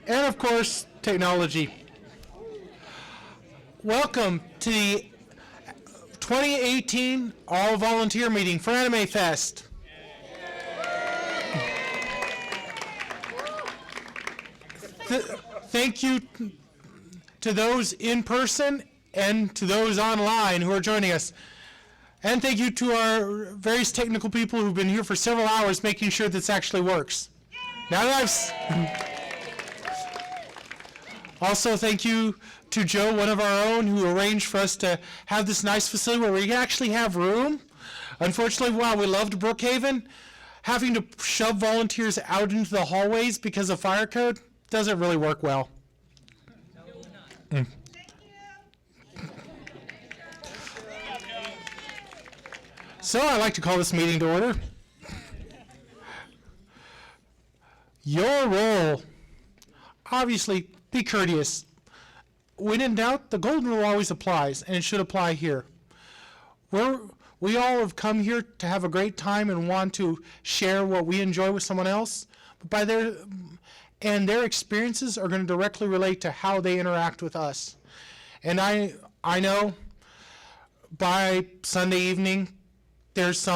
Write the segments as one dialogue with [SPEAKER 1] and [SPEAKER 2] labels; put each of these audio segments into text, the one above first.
[SPEAKER 1] and of course, technology. Welcome to the 2018 all-volunteer meeting for AnimeFest. Thank you to those in person and to those online who are joining us. And thank you to our various technical people who've been here for several hours making sure this actually works. Now that also, thank you to Joe, one of our own, who arranged for us to have this nice facility where we actually have room. Unfortunately, while we loved Brookhaven, having to shove volunteers out into the hallways because of fire code doesn't really work well. So I'd like to call this meeting to order. Your role, obviously, be courteous. When in doubt, the golden rule always applies, and it should apply here. We all have come here to have a great time and want to share what we enjoy with someone else, but their experiences are going to directly relate to how they interact with us. And I know by Sunday evening, there's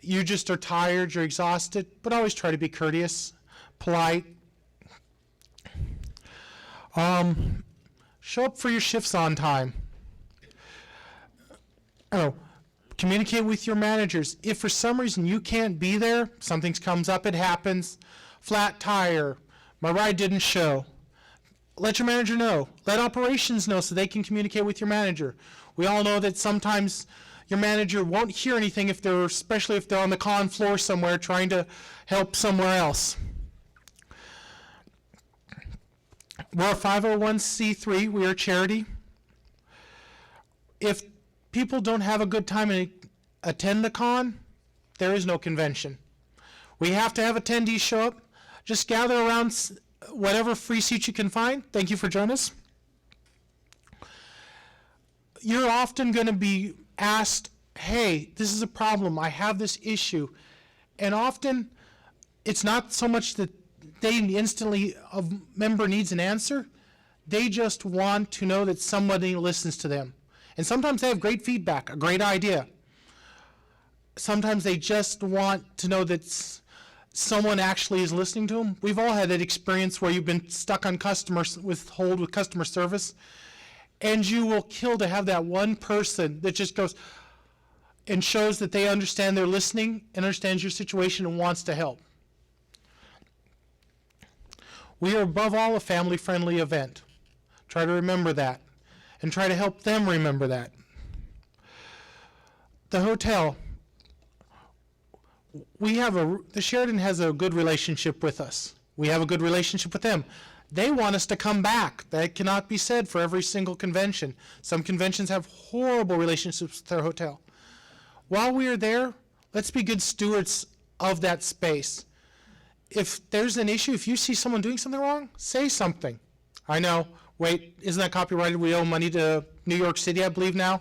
[SPEAKER 1] you just are tired, you're exhausted, but always try to be courteous, polite. Show up for your shifts on time. Communicate with your managers. If for some reason you can't be there, something comes up, it happens. Flat tire, my ride didn't show. Let your manager know. Let operations know so they can communicate with your manager. We all know that sometimes your manager won't hear anything especially if they're on the con floor somewhere trying to help somewhere else. We're a 501c3. We are a charity. If people don't have a good time and attend the con, there is no convention. We have to have attendees show up. Just gather around whatever free seats you can find. Thank you for joining us. You're often going to be asked, hey, this is a problem. I have this issue. And often, it's not so much that a member needs an answer. They just want to know that somebody listens to them. And sometimes they have great feedback, a great idea. Sometimes they just want to know that someone actually is listening to them. We've all had that experience where you've been stuck on with customer service, and you will kill to have that one person that just goes and shows that they understand, they're listening and understands your situation and wants to help. We are above all a family-friendly event. Try to remember that and try to help them remember that. The hotel. The Sheraton has a good relationship with us. We have a good relationship with them. They want us to come back. That cannot be said for every single convention. Some conventions have horrible relationships with their hotel. While we are there, let's be good stewards of that space. If there's an issue, if you see someone doing something wrong, say something. I know, wait, isn't that copyrighted? We owe money to New York City, I believe now.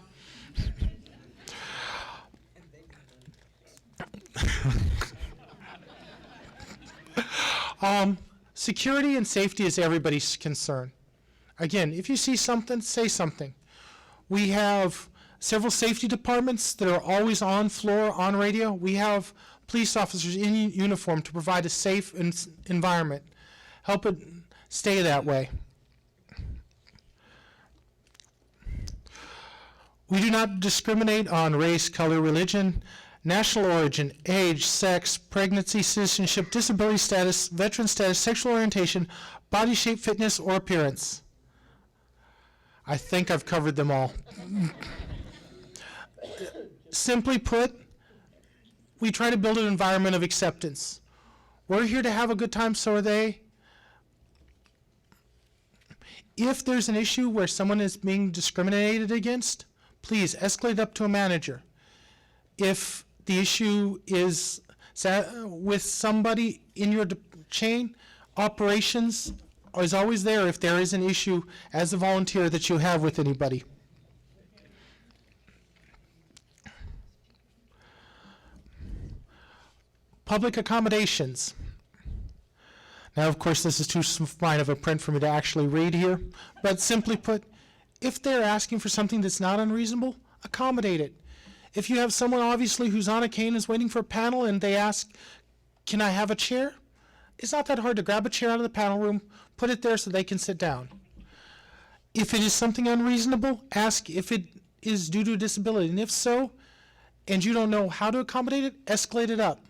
[SPEAKER 1] Security and safety is everybody's concern. Again, if you see something, say something. We have several safety departments that are always on floor, on radio. We have police officers in uniform to provide a safe environment. Help it stay that way. We do not discriminate on race, color, religion, national origin, age, sex, pregnancy, citizenship, disability status, veteran status, sexual orientation, body shape, fitness, or appearance. I think I've covered them all. Simply put, we try to build an environment of acceptance. We're here to have a good time, so are they. If there's an issue where someone is being discriminated against, please escalate up to a manager. If the issue is with somebody in your chain, operations is always there if there is an issue as a volunteer that you have with anybody. Public accommodations. Now, of course, this is too fine of a print for me to actually read here, but simply put, if they're asking for something that's not unreasonable, accommodate it. If you have someone obviously who's on a cane is waiting for a panel and they ask, can I have a chair? It's not that hard to grab a chair out of the panel room, put it there so they can sit down. If it is something unreasonable, ask if it is due to a disability, and if so, and you don't know how to accommodate it, escalate it up.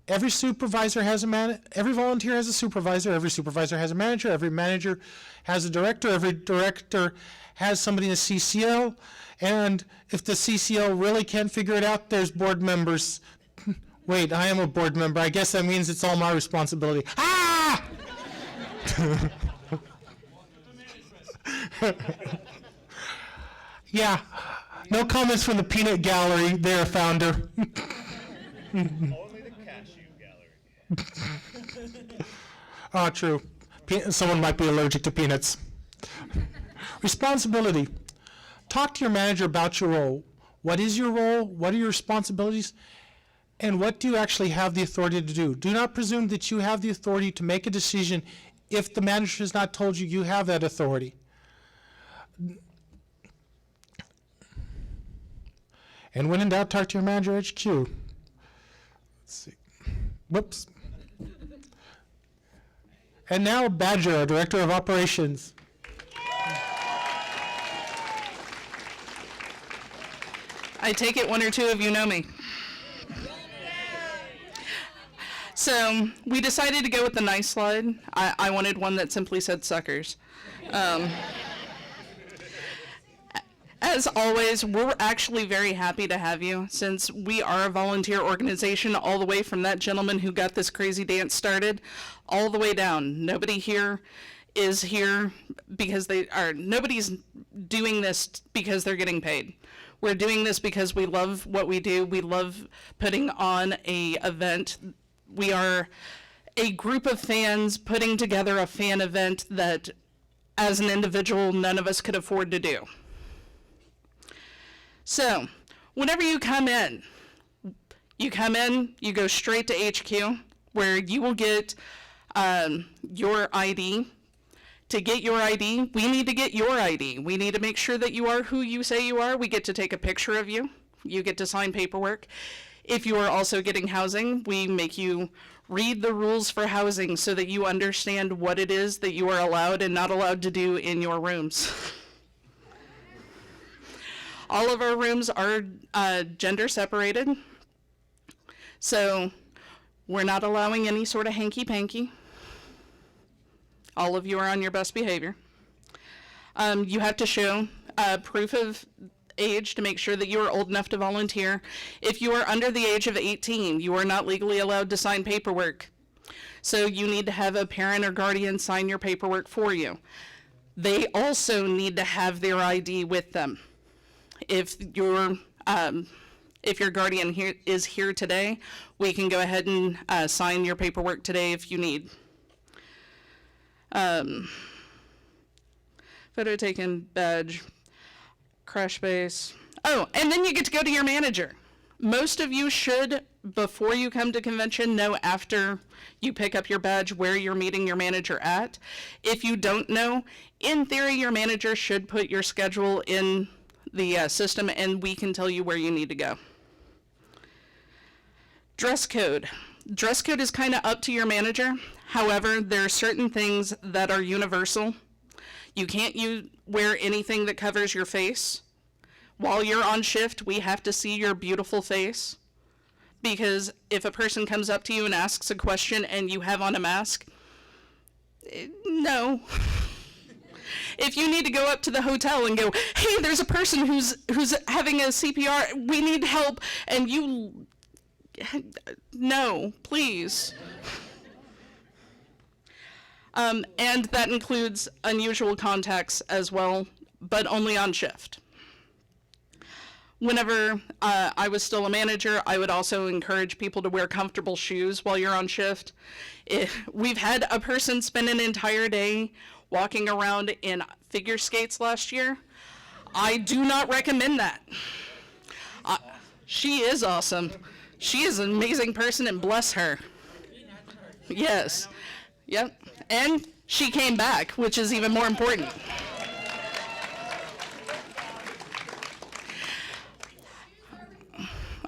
[SPEAKER 1] Every supervisor has every volunteer has a supervisor, every supervisor has a manager, every manager has a director, every director has somebody in the CCO, and if the CCO really can't figure it out, there's board members. Wait, I am a board member. I guess that means it's all my responsibility. Ah! Yeah, no comments from the peanut gallery there, founder.
[SPEAKER 2] Only the cashew gallery.
[SPEAKER 1] Ah, true. Someone might be allergic to peanuts. Responsibility. Talk to your manager about your role. What is your role? What are your responsibilities? And what do you actually have the authority to do? Do not presume that you have the authority to make a decision if the manager has not told you you have that authority. And when in doubt, talk to your manager HQ. Let's see. Whoops. And now Badger, our Director of Operations.
[SPEAKER 3] I take it one or two of you know me. So we decided to go with the nice slide. I wanted one that simply said suckers. As always, we're actually very happy to have you, since we are a volunteer organization all the way from that gentleman who got this crazy dance started all the way down. Nobody here is here because nobody's doing this because they're getting paid. We're doing this because we love what we do. We love putting on an event. We are a group of fans putting together a fan event that, as an individual, none of us could afford to do. So, whenever you come in, you go straight to HQ, where you will get your ID. To get your ID, we need to get your ID. We need to make sure that you are who you say you are. We get to take a picture of you. You get to sign paperwork. If you are also getting housing, we make you read the rules for housing so that you understand what it is that you are allowed and not allowed to do in your rooms. All of our rooms are gender separated, so we're not allowing any sort of hanky-panky. All of you are on your best behavior. You have to show proof of age to make sure that you are old enough to volunteer. If you are under the age of 18, you are not legally allowed to sign paperwork. So you need to have a parent or guardian sign your paperwork for you. They also need to have their ID with them. If your guardian is here today, we can go ahead and sign your paperwork today if you need. Photo taken, badge, crash base. Oh, and then you get to go to your manager. Most of you should, before you come to convention, know after you pick up your badge where you're meeting your manager at. If you don't know, in theory, your manager should put your schedule in the system, and we can tell you where you need to go. Dress code. Dress code is kind of up to your manager. However, there are certain things that are universal. You can't wear anything that covers your face. While you're on shift, we have to see your beautiful face. Because if a person comes up to you and asks a question and you have on a mask, no. If you need to go up to the hotel and go, hey, there's a person who's having a CPR, we need help, and you, no, please. And that includes unusual contacts as well, but only on shift. Whenever I was still a manager, I would also encourage people to wear comfortable shoes while you're on shift. We've had a person spend an entire day walking around in figure skates last year. I do not recommend that. She is awesome. She is an amazing person, and bless her. Yes. Yep. And she came back, which is even more important.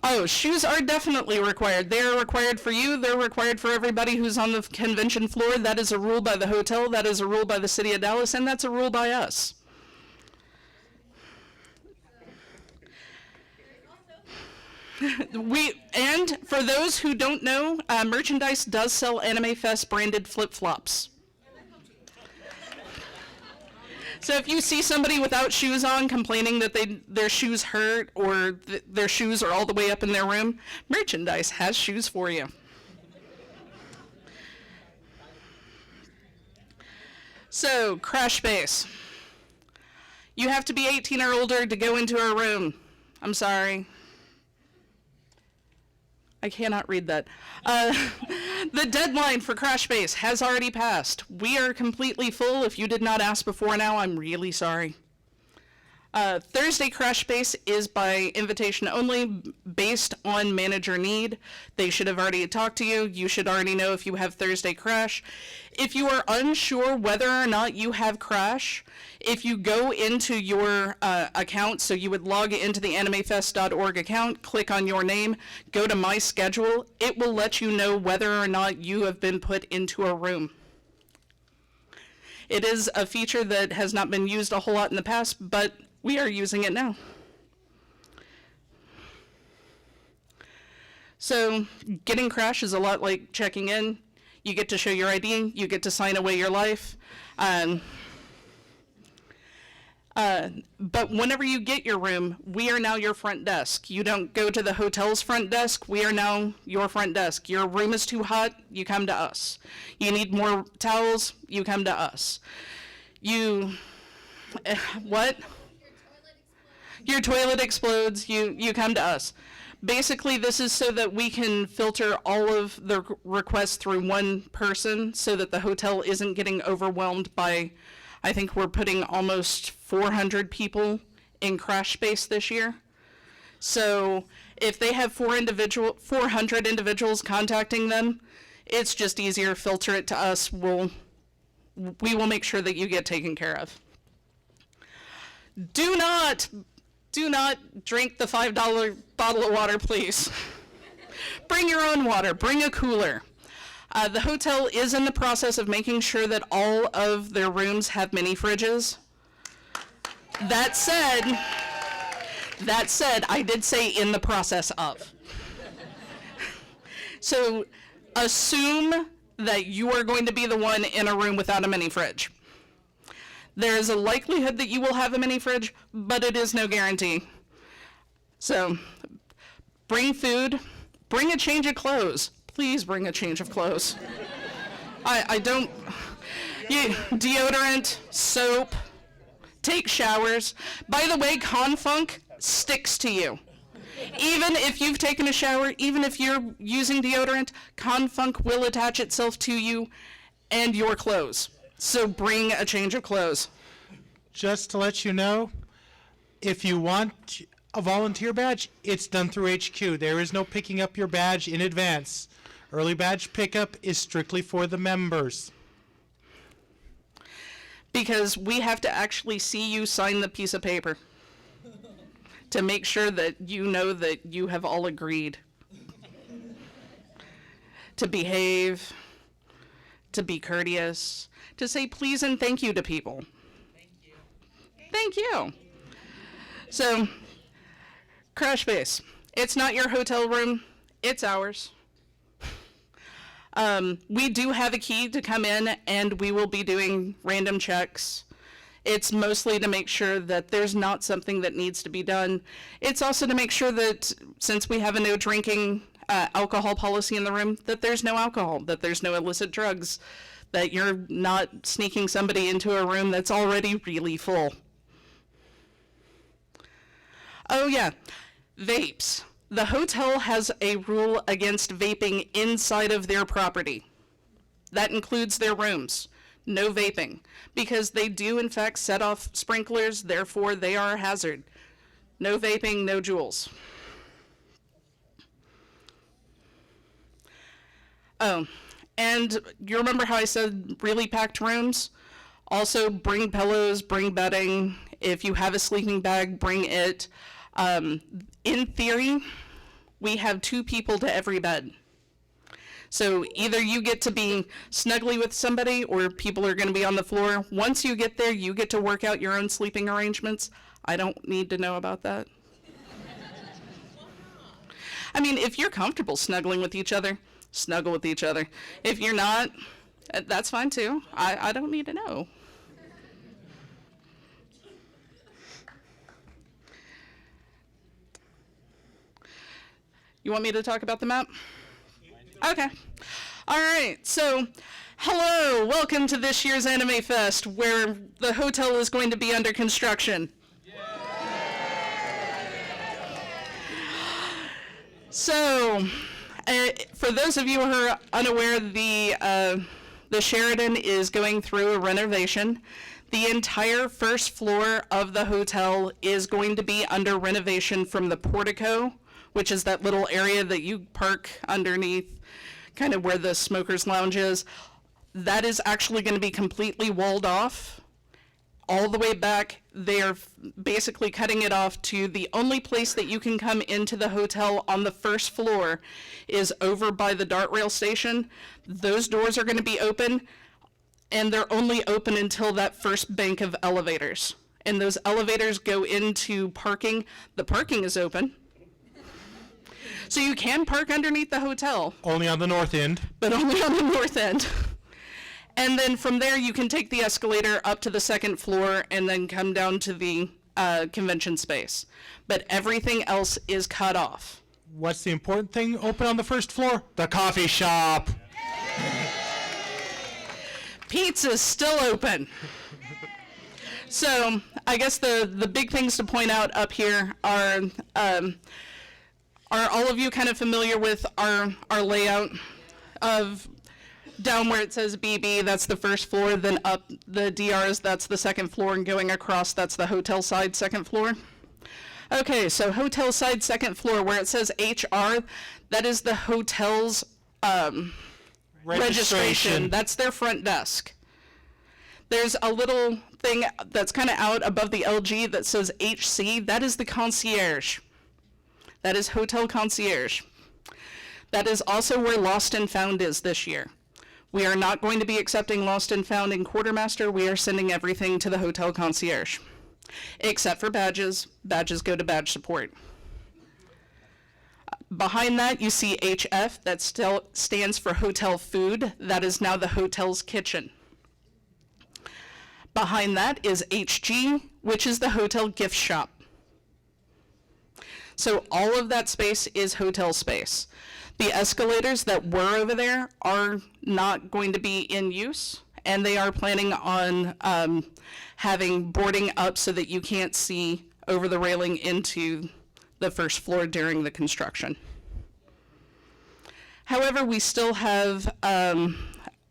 [SPEAKER 3] Oh, shoes are definitely required. They are required for you. They're required for everybody who's on the convention floor. That is a rule by the hotel. That is a rule by the city of Dallas, and that's a rule by us. And for those who don't know, merchandise does sell AnimeFest branded flip-flops. So if you see somebody without shoes on complaining that their shoes hurt or their shoes are all the way up in their room, merchandise has shoes for you. So, crash space. You have to be 18 or older to go into our room. I'm sorry. I cannot read that. The deadline for Crash Space has already passed. We are completely full. If you did not ask before now, I'm really sorry. Thursday Crash Space is by invitation only, based on manager need. They should have already talked to you. You should already know if you have Thursday Crash. If you are unsure whether or not you have Crash, if you go into your account, so you would log into the animefest.org account, click on your name, go to My Schedule, it will let you know whether or not you have been put into a room. It is a feature that has not been used a whole lot in the past, but we are using it now. So getting Crash is a lot like checking in. You get to show your ID, you get to sign away your life. But whenever you get your room, we are now your front desk. You don't go to the hotel's front desk, we are now your front desk. Your room is too hot, you come to us. You need more towels, you come to us. What? Your toilet explodes, you come to us. Basically, this is so that we can filter all of the requests through one person so that the hotel isn't getting overwhelmed by, I think we're putting almost 400 people in Crash Space this year. So if they have 400 individuals contacting them, it's just easier, filter it to us. We will make sure that you get taken care of. Do not drink the $5 bottle of water, please. Bring your own water, bring a cooler. The hotel is in the process of making sure that all of their rooms have mini fridges. That said, I did say in the process of. So assume that you are going to be the one in a room without a mini fridge. There is a likelihood that you will have a mini fridge, but it is no guarantee. So bring food, bring a change of clothes. Please bring a change of clothes. Deodorant, soap, take showers. By the way, Confunk sticks to you. Even if you've taken a shower, even if you're using deodorant, Confunk will attach itself to you and your clothes. So bring a change of clothes.
[SPEAKER 1] Just to let you know, if you want a volunteer badge, it's done through HQ. There is no picking up your badge in advance. Early badge pickup is strictly for the members.
[SPEAKER 3] Because we have to actually see you sign the piece of paper to make sure that you know that you have all agreed to behave, to be courteous, to say please and thank you to people. Thank you. So, Crash Base. It's not your hotel room, it's ours. We do have a key to come in, and we will be doing random checks. It's mostly to make sure that there's not something that needs to be done. It's also to make sure that, since we have a no drinking alcohol policy in the room, that there's no alcohol, that there's no illicit drugs, that you're not sneaking somebody into a room that's already really full. Oh yeah, vapes. The hotel has a rule against vaping inside of their property. That includes their rooms. No vaping, because they do in fact set off sprinklers, therefore they are a hazard. No vaping, no jewels. Oh, And you remember how I said really packed rooms? Also, bring pillows, bring bedding. If you have a sleeping bag, bring it. In theory, we have 2 people to every bed. So either you get to be snuggly with somebody or people are going to be on the floor. Once you get there, you get to work out your own sleeping arrangements. I don't need to know about that. I mean, if you're comfortable snuggling with each other, snuggle with each other. If you're not, that's fine too. I don't need to know. You want me to talk about the map? Okay. All right. So, hello. Welcome to this year's AnimeFest, where the hotel is going to be under construction. So, for those of you who are unaware, the Sheraton is going through a renovation. The entire first floor of the hotel is going to be under renovation from the portico, which is that little area that you park underneath, kind of where the smokers' lounge is. That is actually going to be completely walled off. All the way back, they're basically cutting it off to the only place that you can come into the hotel on the first floor is over by the dart rail station. Those doors are going to be open, and they're only open until that first bank of elevators. And those elevators go into parking. The parking is open. So you can park underneath the hotel.
[SPEAKER 1] Only on the north end.
[SPEAKER 3] But only on the north end. And then from there, you can take the escalator up to the second floor and then come down to the convention space. But everything else is cut off.
[SPEAKER 1] What's the important thing open on the first floor? The coffee shop.
[SPEAKER 3] Pizza's still open. So I guess the big things to point out up here are all of you kind of familiar with our layout of down where it says BB, that's the first floor, then up the DRs, that's the second floor, and going across, that's the hotel side second floor? Okay, so hotel side second floor, where it says HR, that is the hotel's registration. That's their front desk. There's a little thing that's kind of out above the LG that says HC, that is the concierge. That is hotel concierge. That is also where Lost and Found is this year. We are not going to be accepting Lost and Found in Quartermaster. We are sending everything to the hotel concierge. Except for badges. Badges go to badge support. Behind that, you see HF. That still stands for hotel food. That is now the hotel's kitchen. Behind that is HG, which is the hotel gift shop. So all of that space is hotel space. The escalators that were over there are not going to be in use, and they are planning on having boarding up so that you can't see over the railing into the first floor during the construction. However, we still have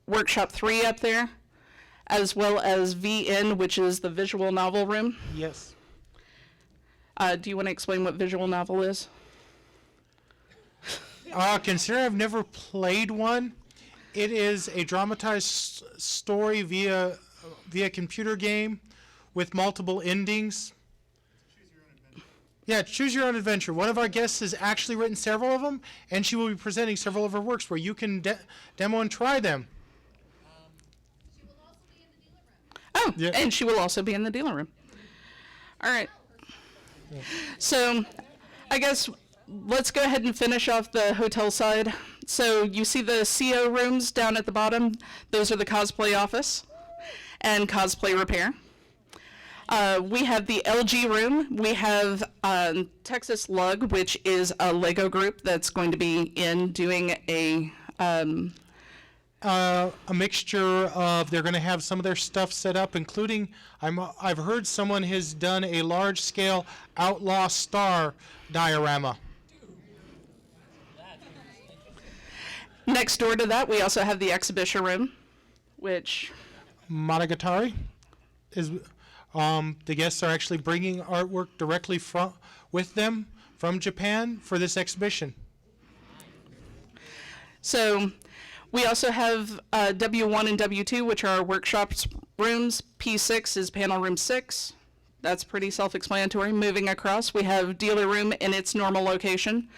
[SPEAKER 3] Workshop 3 up there, as well as VN, which is the visual novel room.
[SPEAKER 1] Yes.
[SPEAKER 3] Do you want to explain what visual novel is?
[SPEAKER 1] Consider I've never played one. It is a dramatized story via computer game with multiple endings. Yeah, choose your own adventure. One of our guests has actually written several of them, and she will be presenting several of her works where you can demo and try them.
[SPEAKER 4] She will also be in the dealer room.
[SPEAKER 3] Oh,
[SPEAKER 1] Yeah.
[SPEAKER 3] and she will also be in the dealer room. All right. So I guess let's go ahead and finish off the hotel side. So you see the CO rooms down at the bottom. Those are the cosplay office and cosplay repair. We have the LG room. We have Texas Lug, which is a Lego group that's going to be in doing a
[SPEAKER 1] mixture of, they're going to have some of their stuff set up, including, I've heard someone has done a large-scale Outlaw Star diorama.
[SPEAKER 3] Next door to that, we also have the exhibition room, which
[SPEAKER 1] Monogatari is, the guests are actually bringing artwork directly with them from Japan for this exhibition.
[SPEAKER 3] So We also have W1 and W2, which are our workshops rooms. P6 is panel room 6. That's pretty self-explanatory. Moving across, we have dealer room in its normal location.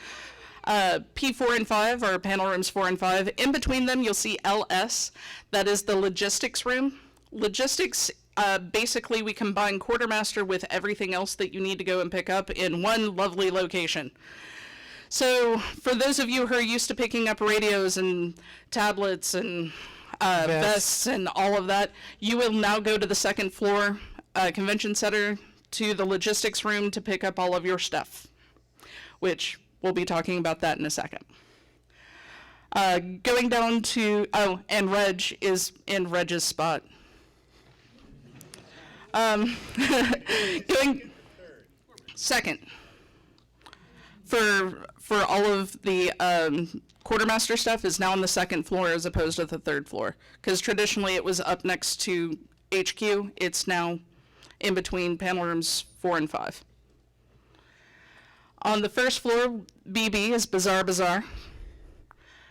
[SPEAKER 3] P4 and 5 are panel rooms 4 and 5. In between them, you'll see LS. That is the logistics room. Logistics, basically, we combine quartermaster with everything else that you need to go and pick up in one lovely location. So for those of you who are used to picking up radios and tablets and vests and all of that, you will now go to the second floor convention center to the logistics room to pick up all of your stuff, which we'll be talking about that in a second. Going down to, oh, and Reg is in Reg's spot. Going second. For all of the quartermaster stuff is now on the second floor as opposed to the third floor. Because traditionally it was up next to HQ. It's now in between panel rooms 4 and 5. On the first floor, BB is Bazaar.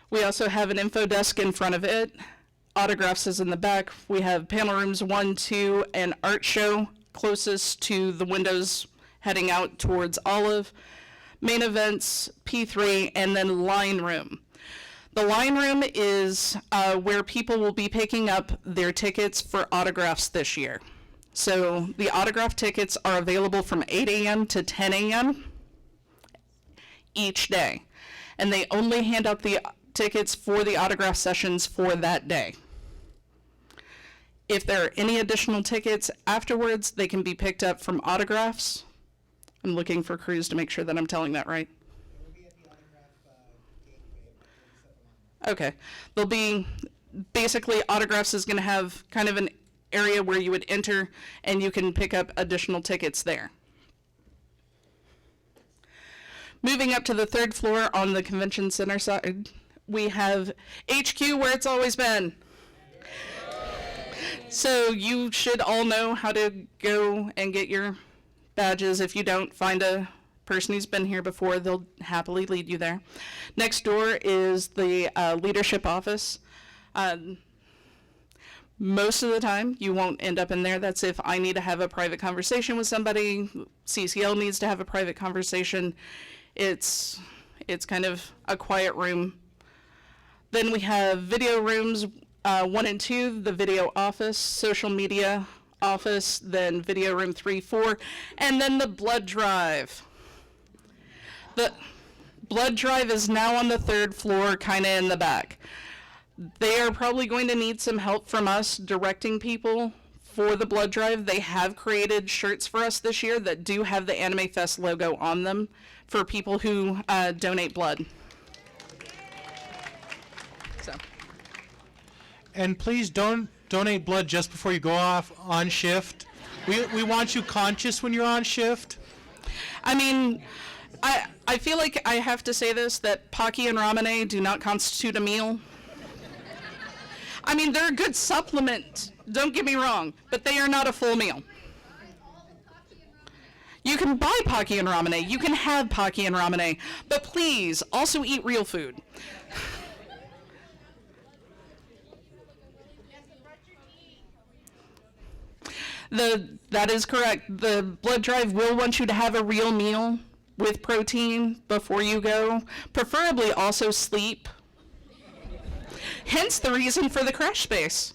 [SPEAKER 3] We also have an info desk in front of it. Autographs is in the back. We have panel rooms 1, 2, and art show closest to the windows heading out towards Olive. Main events, P3, and then line room. The line room is where people will be picking up their tickets for autographs this year. So the autograph tickets are available from 8 a.m. to 10 a.m. each day. And they only hand out the tickets for the autograph sessions for that day. If there are any additional tickets afterwards, they can be picked up from autographs. I'm looking for Cruz to make sure that I'm telling that right. Okay. There'll be, basically, autographs is going to have kind of an area where you would enter and you can pick up additional tickets there. Moving up to the third floor on the convention center side, we have HQ where it's always been. So you should all know how to go and get your badges. If you don't, find a person who's been here before. They'll happily lead you there. Next door is the leadership office. Most of the time, you won't end up in there. That's if I need to have a private conversation with somebody. CCL needs to have a private conversation. It's kind of a quiet room. Then we have video rooms 1 and 2, the video office, social media office, then video room 3, 4, and then the blood drive. The blood drive is now on the third floor, kind of in the back. They are probably going to need some help from us directing people for the blood drive. They have created shirts for us this year that do have the AnimeFest logo on them for people who donate blood. So.
[SPEAKER 1] And please don't donate blood just before you go off on shift. We want you conscious when you're on shift.
[SPEAKER 3] I mean, I feel like I have to say this, that Pocky and Ramune do not constitute a meal. I mean, they're a good supplement, don't get me wrong, but they are not a full meal. You can buy Pocky and Ramune, you can have Pocky and Ramune, but please also eat real food. That is correct. The blood drive will want you to have a real meal with protein before you go, preferably also sleep. Hence the reason for the crash space.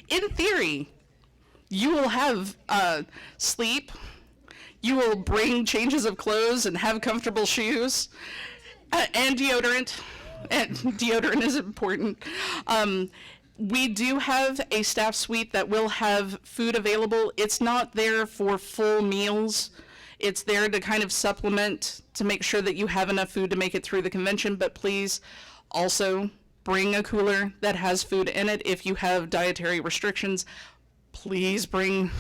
[SPEAKER 3] In theory, you will have sleep, you will bring changes of clothes and have comfortable shoes, and deodorant. And deodorant is important. We do have a staff suite that will have food available. It's not there for full meals. It's there to kind of supplement to make sure that you have enough food to make it through the convention, but please also bring a cooler that has food in it. If you have dietary restrictions, please bring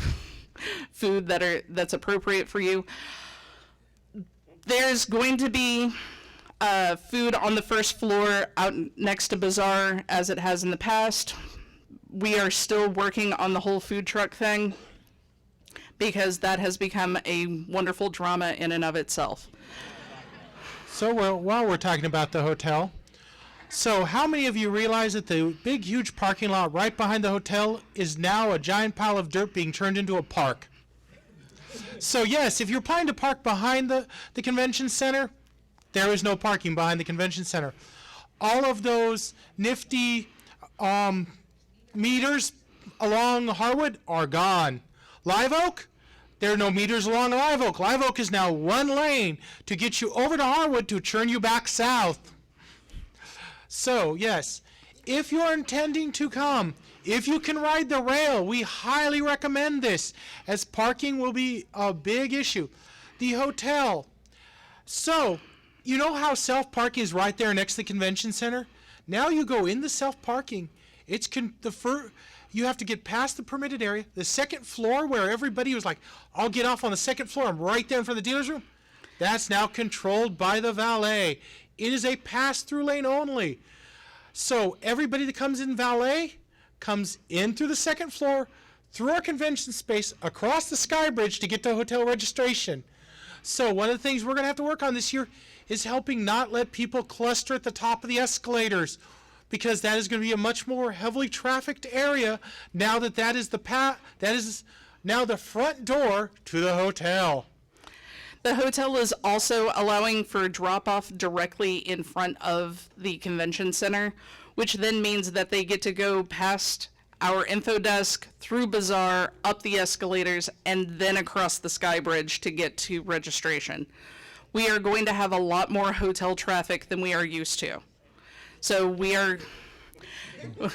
[SPEAKER 3] food that's appropriate for you. There's going to be food on the first floor out next to Bazaar as it has in the past. We are still working on the whole food truck thing because that has become a wonderful drama in and of itself.
[SPEAKER 1] So while we're talking about the hotel, So how many of you realize that the big, huge parking lot right behind the hotel is now a giant pile of dirt being turned into a park? So yes, if you're planning to park behind the convention center, there is no parking behind the convention center. All of those nifty meters along Harwood are gone. Live Oak, there are no meters along Live Oak. Live Oak is now one lane to get you over to Harwood to turn you back south. So, yes, if you're intending to come, if you can ride the rail, we highly recommend this, as parking will be a big issue. The hotel. So, you know how self-parking is right there next to the convention center? Now you go in the self-parking. It's you have to get past the permitted area. The second floor where everybody was like, I'll get off on the second floor, I'm right there in front of the dealer's room. That's now controlled by the valet. It is a pass-through lane only. So everybody that comes in valet comes in through the second floor, through our convention space, across the sky bridge to get to hotel registration. So one of the things we're going to have to work on this year is helping not let people cluster at the top of the escalators, because that is going to be a much more heavily trafficked area now that is now the front door to the hotel.
[SPEAKER 3] The hotel is also allowing for drop-off directly in front of the convention center, which then means that they get to go past our info desk, through Bazaar, up the escalators, and then across the sky bridge to get to registration. We are going to have a lot more hotel traffic than we are used to. So we are...
[SPEAKER 4] In the middle of the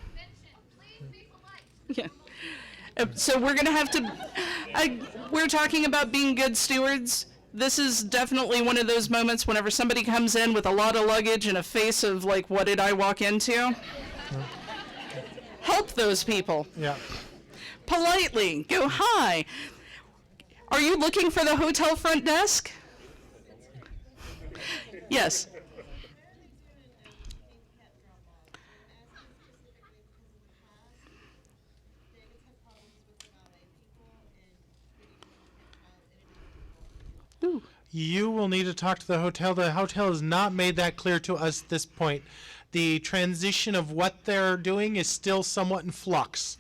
[SPEAKER 4] convention, please be polite.
[SPEAKER 3] Yeah. So we're going to have to, we're talking about being good stewards. This is definitely one of those moments whenever somebody comes in with a lot of luggage and a face of like, what did I walk into? Help those people.
[SPEAKER 1] Yeah.
[SPEAKER 3] Politely, go, hi. Are you looking for the hotel front desk? Yes. Ooh.
[SPEAKER 1] You will need to talk to the hotel. The hotel has not made that clear to us at this point. The transition of what they're doing is still somewhat in flux.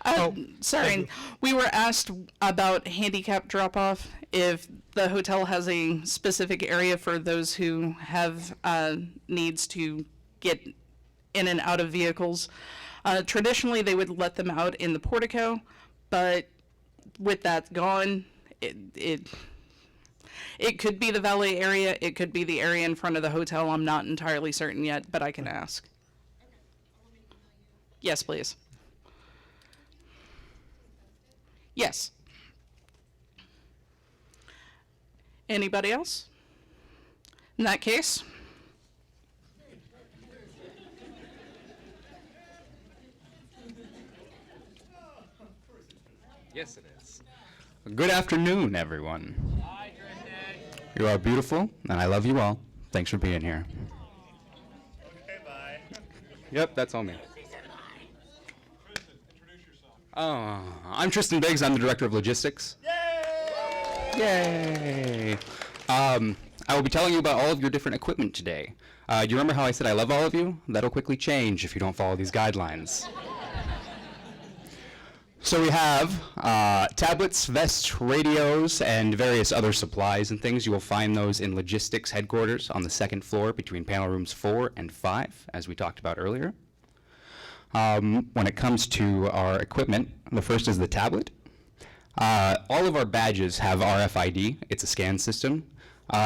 [SPEAKER 1] Oh,
[SPEAKER 3] Sorry,
[SPEAKER 1] thank you.
[SPEAKER 3] we were asked about handicap drop-off, if the hotel has a specific area for those who have needs to get in and out of vehicles. Traditionally, they would let them out in the portico, but with that gone, it could be the valet area, it could be the area in front of the hotel. I'm not entirely certain yet, but I can ask. Yes, please. Yes. Anybody else? In that case,
[SPEAKER 5] Yes, it is. Good afternoon, everyone. You are beautiful, and I love you all. Thanks for being here.
[SPEAKER 2] Okay, bye.
[SPEAKER 5] Yep, that's all me. I'm Tristan Biggs. I'm the Director of Logistics. Yay! I will be telling you about all of your different equipment today. You remember how I said I love all of you? That'll quickly change if you don't follow these guidelines. So we have tablets, vests, radios, and various other supplies and things. You will find those in logistics headquarters on the second floor between panel rooms 4 and 5, as we talked about earlier. When it comes to our equipment, the first is the tablet. All of our badges have RFID. It's a scan system.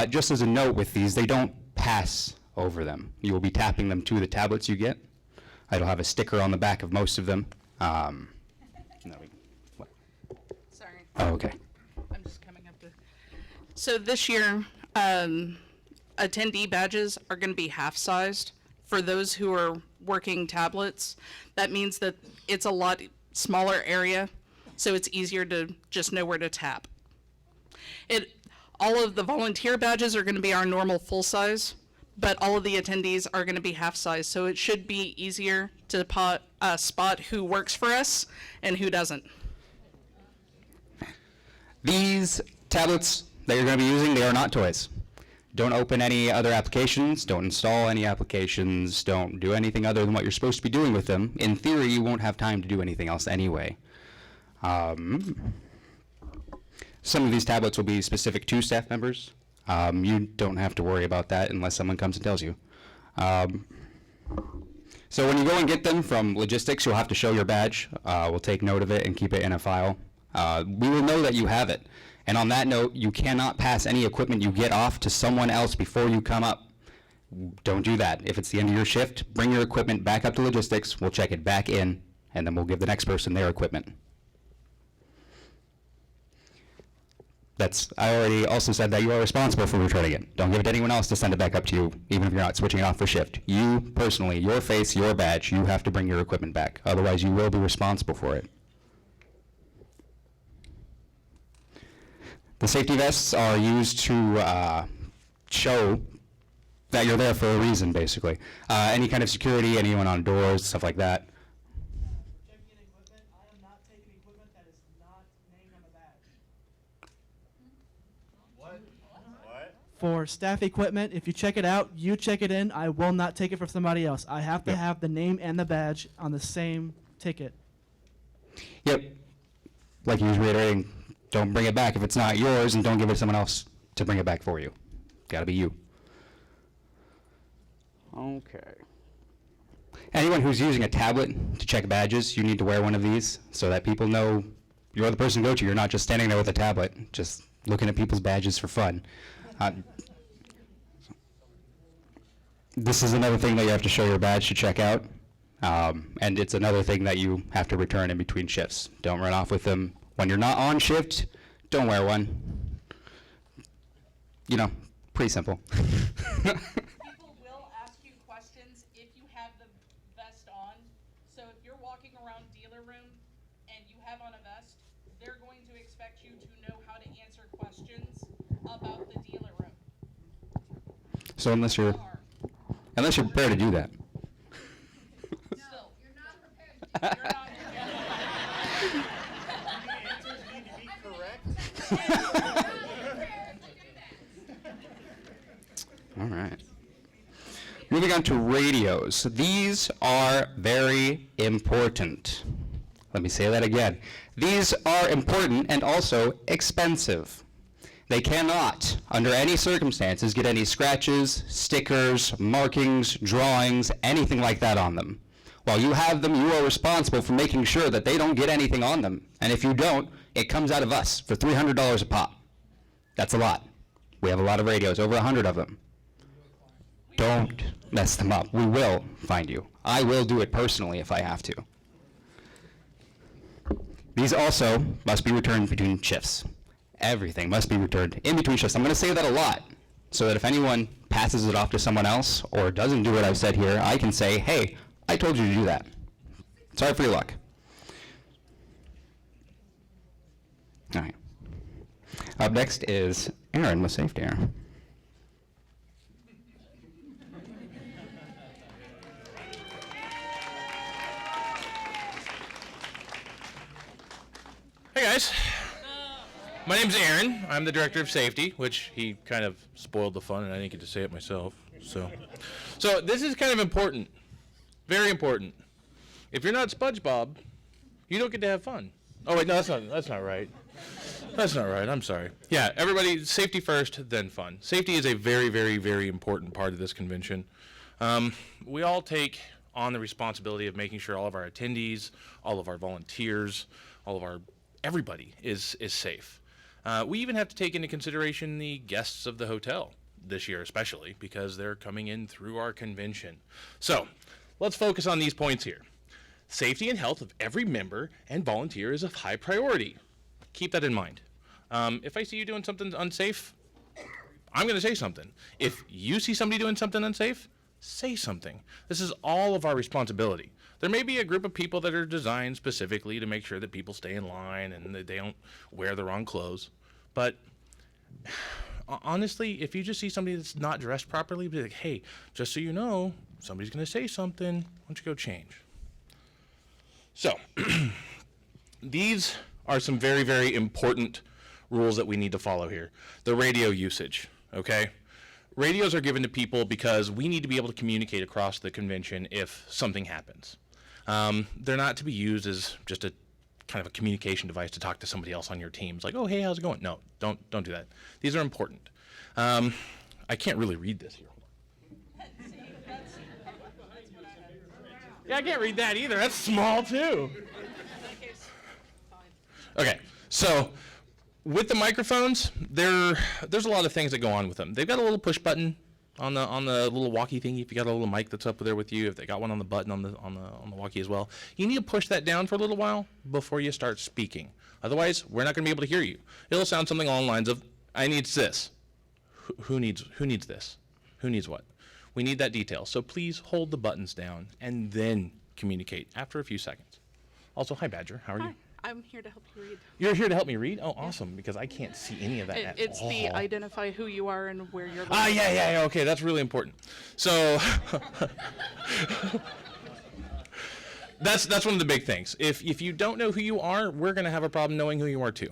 [SPEAKER 5] Just as a note with these, they don't pass over them. You will be tapping them to the tablets you get. It'll have a sticker on the back of most of them.
[SPEAKER 3] sorry,
[SPEAKER 5] Oh, okay.
[SPEAKER 3] I'm just coming up to. So this year, attendee badges are going to be half-sized for those who are working tablets. That means that it's a lot smaller area, so it's easier to just know where to tap. All of the volunteer badges are going to be our normal full size, but all of the attendees are going to be half size, so it should be easier to spot who works for us and who doesn't.
[SPEAKER 5] These tablets that you're going to be using, they are not toys. Don't open any other applications, don't install any applications, don't do anything other than what you're supposed to be doing with them. In theory, you won't have time to do anything else anyway. Some of these tablets will be specific to staff members. You don't have to worry about that unless someone comes and tells you. So when you go and get them from logistics, you'll have to show your badge. We'll take note of it and keep it in a file. We will know that you have it. And on that note, you cannot pass any equipment you get off to someone else before you come up. Don't do that. If it's the end of your shift, bring your equipment back up to logistics, we'll check it back in, and then we'll give the next person their equipment. I already also said that you are responsible for returning it. Don't give it to anyone else to send it back up to you, even if you're not switching off for shift. You personally, your face, your badge, you have to bring your equipment back. Otherwise, you will be responsible for it. The safety vests are used to show that you're there for a reason, basically. Any kind of security, anyone on doors, stuff like that.
[SPEAKER 6] Checking in equipment, I am not taking equipment that is not named on the badge.
[SPEAKER 2] What?
[SPEAKER 6] For staff equipment, if you check it out, you check it in, I will not take it from somebody else. I have to
[SPEAKER 5] Yep.
[SPEAKER 6] have the name and the badge on the same ticket.
[SPEAKER 5] Yep. Like he was reiterating, don't bring it back if it's not yours, and don't give it to someone else to bring it back for you. Gotta be you. Okay. Anyone who's using a tablet to check badges, you need to wear one of these so that people know you're the person to go to. You're not just standing there with a tablet, just looking at people's badges for fun. This is another thing that you have to show your badge to check out. And it's another thing that you have to return in between shifts. Don't run off with them. When you're not on shift, don't wear one. You know, pretty simple.
[SPEAKER 3] People will ask you questions if you have the vest on. So if you're walking around dealer room and you have on a vest, they're going to expect you to know how to answer questions about the dealer room.
[SPEAKER 5] So unless you're prepared to do that.
[SPEAKER 3] Still,
[SPEAKER 4] You're not prepared to do
[SPEAKER 3] you're not.
[SPEAKER 2] Answers need to be correct.
[SPEAKER 5] All right. Moving on to radios. These are very important. Let me say that again. These are important and also expensive. They cannot, under any circumstances, get any scratches, stickers, markings, drawings, anything like that on them. While you have them, you are responsible for making sure that they don't get anything on them. And if you don't, it comes out of us for $300 a pop. That's a lot. We have a lot of radios, over 100 of them. Don't mess them up. We will find you. I will do it personally if I have to. These also must be returned between shifts. Everything must be returned in between shifts. I'm going to say that a lot so that if anyone passes it off to someone else or doesn't do what I've said here, I can say, hey, I told you to do that. Sorry for your luck. All right. Up next is Aaron with Safety Air.
[SPEAKER 7] Hey guys, my name's Aaron. I'm the director of safety, which he kind of spoiled the fun, and I didn't get to say it myself. So this is kind of important, very important. If you're not SpongeBob, you don't get to have fun. Oh wait, no, that's not right. That's not right. I'm sorry. Yeah, everybody, safety first, then fun. Safety is a very, very, very important part of this convention. We all take on the responsibility of making sure all of our attendees, all of our volunteers, all of our everybody is safe. We even have to take into consideration the guests of the hotel this year, especially because they're coming in through our convention. So let's focus on these points here. Safety and health of every member and volunteer is of high priority. Keep that in mind. If I see you doing something unsafe, I'm going to say something. If you see somebody doing something unsafe, say something. This is all of our responsibility. There may be a group of people that are designed specifically to make sure that people stay in line and that they don't wear the wrong clothes. But honestly, if you just see somebody that's not dressed properly, be like, hey, just so you know, somebody's going to say something. Why don't you go change? So these are some very, very important rules that we need to follow here. The radio usage, okay? radios are given to people because we need to be able to communicate across the convention if something happens. They're not to be used as just a kind of a communication device to talk to somebody else on your team. It's like, oh, hey, how's it going? No, don't do that. These are important. I can't really read this here. Yeah, I can't read that either. That's small too. Okay, so with the microphones, there's a lot of things that go on with them. They've got a little push button on the little walkie thingy. If you got a little mic that's up there with you, if they got one on the button on the walkie as well, you need to push that down for a little while before you start speaking. Otherwise, we're not going to be able to hear you. It'll sound something along the lines of, "I need this." Who needs this? Who needs what? We need that detail. So please hold the buttons down and then communicate after a few seconds. Also, hi Badger, how are you?
[SPEAKER 3] I'm here to help you read.
[SPEAKER 7] You're here to help me read? Oh, awesome, because I can't see any of that at
[SPEAKER 3] It's
[SPEAKER 7] all.
[SPEAKER 3] the identify who you are and where you're
[SPEAKER 7] Ah,
[SPEAKER 3] located.
[SPEAKER 7] yeah, okay, that's really important. So, that's one of the big things. If you don't know who you are, we're going to have a problem knowing who you are too.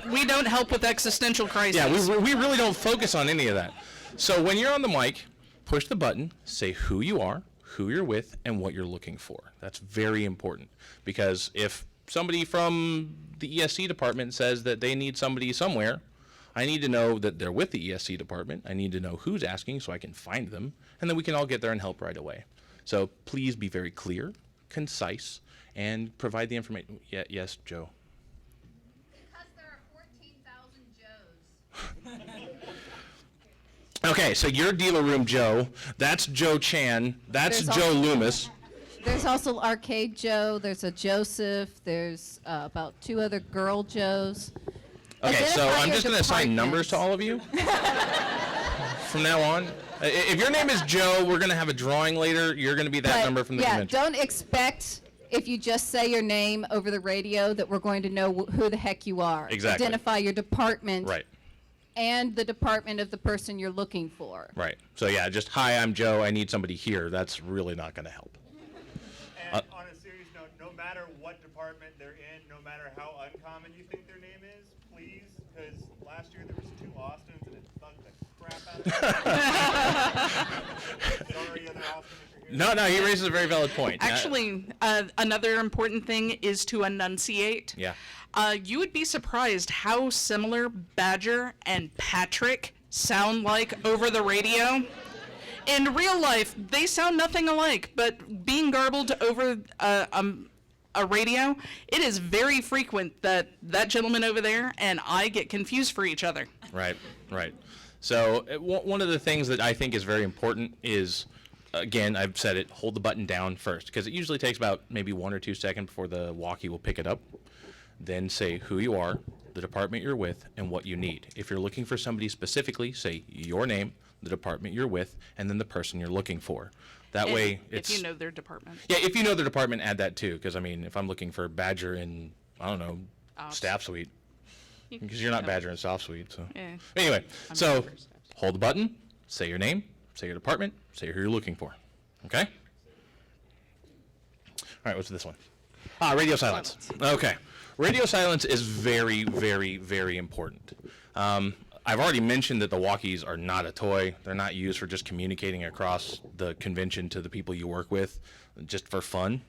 [SPEAKER 3] We don't help with existential crises.
[SPEAKER 7] Yeah, we really don't focus on any of that. So when you're on the mic, push the button, say who you are, who you're with, and what you're looking for. That's very important, because if somebody from the ESC department says that they need somebody somewhere, I need to know that they're with the ESC department. I need to know who's asking so I can find them, and then we can all get there and help right away. So please be very clear, concise, and provide the information. Yes, Joe.
[SPEAKER 4] Because there are 14,000 Joes.
[SPEAKER 7] Okay, so your dealer room, Joe. That's Joe Chan. That's
[SPEAKER 8] There's
[SPEAKER 7] Joe
[SPEAKER 8] also-
[SPEAKER 7] Loomis.
[SPEAKER 8] There's also Arcade Joe. There's a Joseph. There's about 2 other girl Joes.
[SPEAKER 7] Okay, so
[SPEAKER 8] Identify
[SPEAKER 7] I'm
[SPEAKER 8] your
[SPEAKER 7] just going to assign numbers to all of you from now on. If your name is Joe, we're going to have a drawing later. You're going to be that
[SPEAKER 8] But,
[SPEAKER 7] number from the
[SPEAKER 8] yeah,
[SPEAKER 7] convention.
[SPEAKER 8] don't expect if you just say your name over the radio that we're going to know who the heck you are.
[SPEAKER 7] Exactly.
[SPEAKER 8] Identify your department
[SPEAKER 7] Right,
[SPEAKER 8] and the department of the person you're looking for.
[SPEAKER 7] right. So yeah, just, hi, I'm Joe. I need somebody here. That's really not going to help.
[SPEAKER 2] And on a serious note, no matter what department they're in, no matter how uncommon you think their name is, please, because last year there was 2 Austins and it bugged the crap out of me. Sorry, other Austin, if you're here.
[SPEAKER 7] No, he raises a very valid point.
[SPEAKER 3] Actually, another important thing is to enunciate.
[SPEAKER 7] Yeah.
[SPEAKER 3] You would be surprised how similar Badger and Patrick sound like over the radio. In real life, they sound nothing alike, but being garbled over a radio, it is very frequent that that gentleman over there and I get confused for each other.
[SPEAKER 7] Right. So one of the things that I think is very important is, again, I've said it, hold the button down first, because it usually takes about maybe 1 or 2 seconds before the walkie will pick it up. Then say who you are, the department you're with, and what you need. If you're looking for somebody specifically, say your name, the department you're with, and then the person you're looking for. That way it's...
[SPEAKER 3] If you know their department.
[SPEAKER 7] Yeah, if you know the department, add that too, because I mean, if I'm looking for Badger in, I don't know,
[SPEAKER 3] Ops.
[SPEAKER 7] staff suite, because you're not
[SPEAKER 3] know.
[SPEAKER 7] Badger in staff suite, so.
[SPEAKER 3] Yeah.
[SPEAKER 7] Anyway,
[SPEAKER 3] I'm
[SPEAKER 7] so
[SPEAKER 3] not for staff.
[SPEAKER 7] hold the button, say your name, say your department, say who you're looking for, okay? All right, what's this one? Radio silence. Okay. Radio silence is very, very, very important. I've already mentioned that the walkies are not a toy. They're not used for just communicating across the convention to the people you work with, just for fun.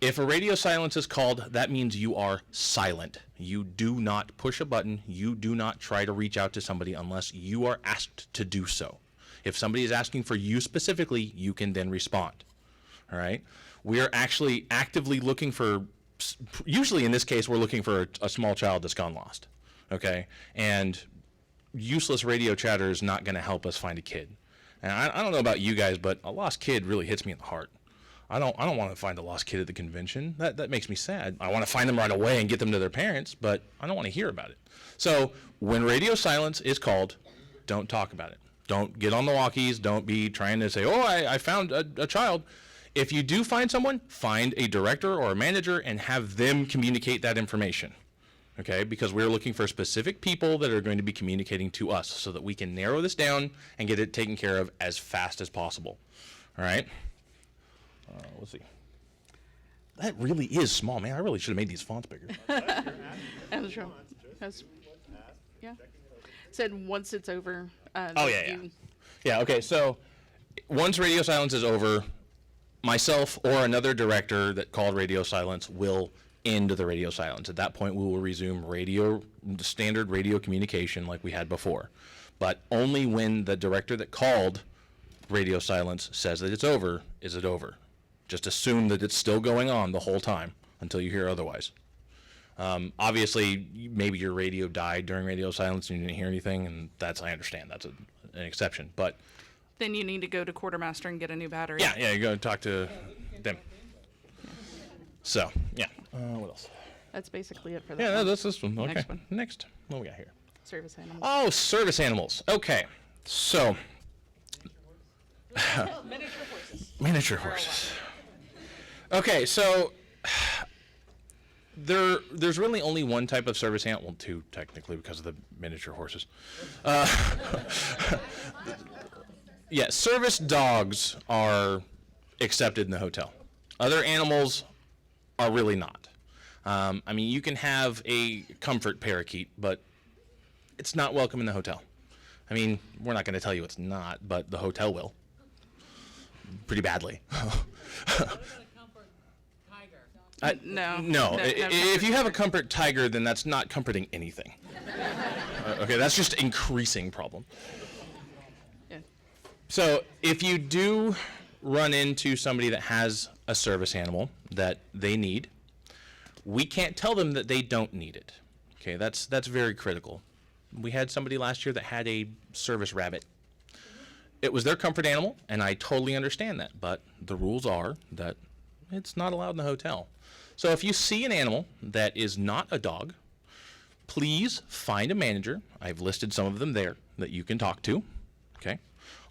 [SPEAKER 7] If a radio silence is called, that means you are silent. You do not push a button. You do not try to reach out to somebody unless you are asked to do so. If somebody is asking for you specifically, you can then respond. All right? We are actually actively looking for, usually in this case, we're looking for a small child that's gone lost. Okay? And useless radio chatter is not going to help us find a kid. And I don't know about you guys, but a lost kid really hits me in the heart. I don't want to find a lost kid at the convention. That makes me sad. I want to find them right away and get them to their parents, but I don't want to hear about it. So when radio silence is called, don't talk about it. Don't get on the walkies. Don't be trying to say, oh, I found a child. If you do find someone, find a director or a manager and have them communicate that information. Okay, because we're looking for specific people that are going to be communicating to us so that we can narrow this down and get it taken care of as fast as possible. All right? Let's see. That really is small, man. I really should have made these fonts bigger.
[SPEAKER 3] That's true. Yeah. Said once it's over.
[SPEAKER 7] Oh, yeah, yeah. Yeah, okay, so once radio silence is over, myself or another director that called radio silence will end the radio silence. At that point, we will resume standard radio communication like we had before. But only when the director that called radio silence says that it's over, is it over. Just assume that it's still going on the whole time until you hear otherwise. Obviously, maybe your radio died during radio silence and you didn't hear anything, and I understand, that's an exception. But
[SPEAKER 3] Then you need to go to quartermaster and get a new battery.
[SPEAKER 7] yeah, you go and talk to them. So, yeah. What else?
[SPEAKER 3] That's basically it for that.
[SPEAKER 7] Yeah,
[SPEAKER 3] one.
[SPEAKER 7] that's this one. Okay.
[SPEAKER 3] Next one.
[SPEAKER 7] Next. What we got here?
[SPEAKER 3] Service animals.
[SPEAKER 7] Oh, service animals. Okay. So. Miniature horses. Okay, so there's really only one type of service animal, well, two technically because of the miniature horses. Yeah, service dogs are accepted in the hotel. Other animals are really not. I mean, you can have a comfort parakeet, but it's not welcome in the hotel. I mean, we're not going to tell you it's not, but the hotel will. Pretty badly.
[SPEAKER 3] No.
[SPEAKER 7] If you have a comfort tiger, then that's not comforting anything. Okay, that's just increasing problem.
[SPEAKER 3] Yeah.
[SPEAKER 7] So if you do run into somebody that has a service animal that they need, we can't tell them that they don't need it. Okay, that's very critical. We had somebody last year that had a service rabbit. It was their comfort animal, and I totally understand that, but the rules are that it's not allowed in the hotel. So if you see an animal that is not a dog, please find a manager. I've listed some of them there that you can talk to. Okay,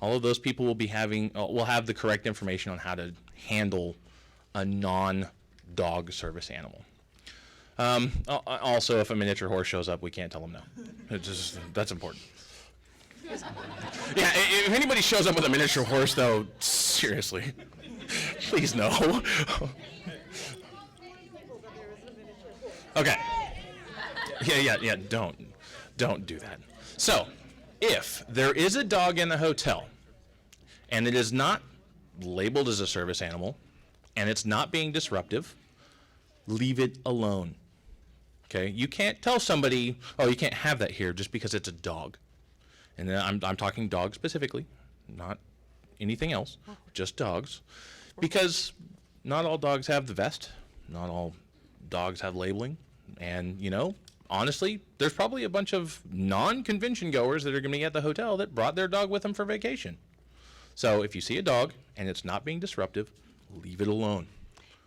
[SPEAKER 7] all of those people will have the correct information on how to handle a non-dog service animal. Also, if a miniature horse shows up, we can't tell them no. That's important. Yeah, if anybody shows up with a miniature horse, though, seriously, please no. Okay. Yeah, don't do that. So, if there is a dog in the hotel, and it is not labeled as a service animal, and it's not being disruptive, leave it alone. Okay? You can't tell somebody, oh, you can't have that here just because it's a dog. And then I'm talking dogs specifically, not anything else, just dogs. Because not all dogs have the vest, not all dogs have labeling, and, honestly, there's probably a bunch of non-convention goers that are going to be at the hotel that brought their dog with them for vacation. So if you see a dog and it's not being disruptive, leave it alone.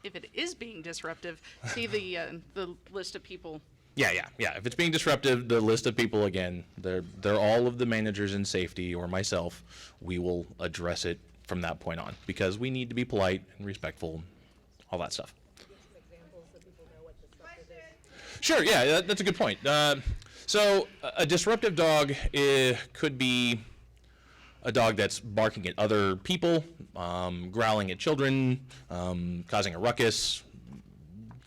[SPEAKER 3] If it is being disruptive, see the list of people.
[SPEAKER 7] Yeah. If it's being disruptive, the list of people, again, they're all of the managers in safety or myself. We will address it from that point on because we need to be polite and respectful, all that stuff. Sure, yeah, that's a good point. So a disruptive dog could be a dog that's barking at other people, growling at children, causing a ruckus,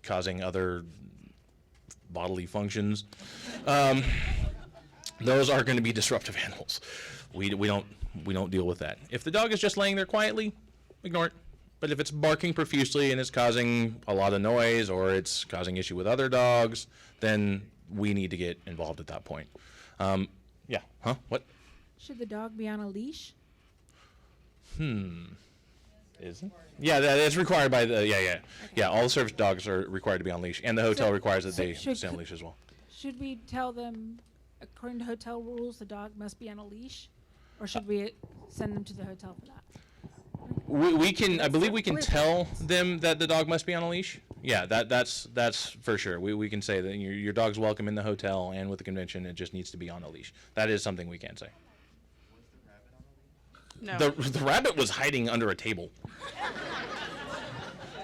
[SPEAKER 7] causing other bodily functions. Those are going to be disruptive animals. We don't deal with that. If the dog is just laying there quietly, ignore it. But if it's barking profusely and it's causing a lot of noise or it's causing issue with other dogs, then we need to get involved at that point. Yeah. Huh? What?
[SPEAKER 9] Should the dog be on a leash?
[SPEAKER 7] Is it? Yeah, it's required by the yeah. All the service dogs are required to be on leash, and the hotel requires that they stay on leash as well.
[SPEAKER 9] Should we tell them, according to hotel rules, the dog must be on a leash, or should we send them to the hotel for that?
[SPEAKER 7] We can, I believe we can tell them that the dog must be on a leash. Yeah, that's for sure. We can say that your dog's welcome in the hotel and with the convention. It just needs to be on a leash. That is something we can say.
[SPEAKER 3] No.
[SPEAKER 7] The rabbit was hiding under a table.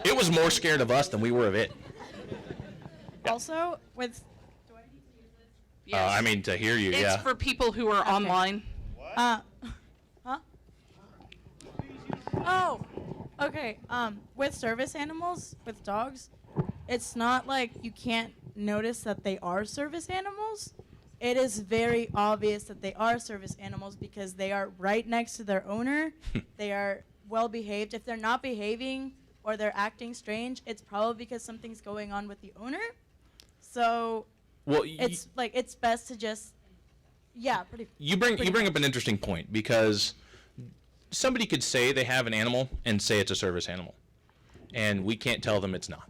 [SPEAKER 7] It was more scared of us than we were of it.
[SPEAKER 9] Also, with
[SPEAKER 3] Yes.
[SPEAKER 7] I mean, to hear you,
[SPEAKER 3] It's
[SPEAKER 7] yeah.
[SPEAKER 3] for people who are online.
[SPEAKER 9] huh? Oh, okay. With service animals, with dogs, it's not like you can't notice that they are service animals.
[SPEAKER 10] it is very obvious that they are service animals because they are right next to their owner. They are well behaved. If they're not behaving or they're acting strange, it's probably because something's going on with the owner. So
[SPEAKER 7] Well,
[SPEAKER 10] it's like it's best to just pretty.
[SPEAKER 7] you bring up an interesting point, because somebody could say they have an animal and say it's a service animal, and we can't tell them it's not.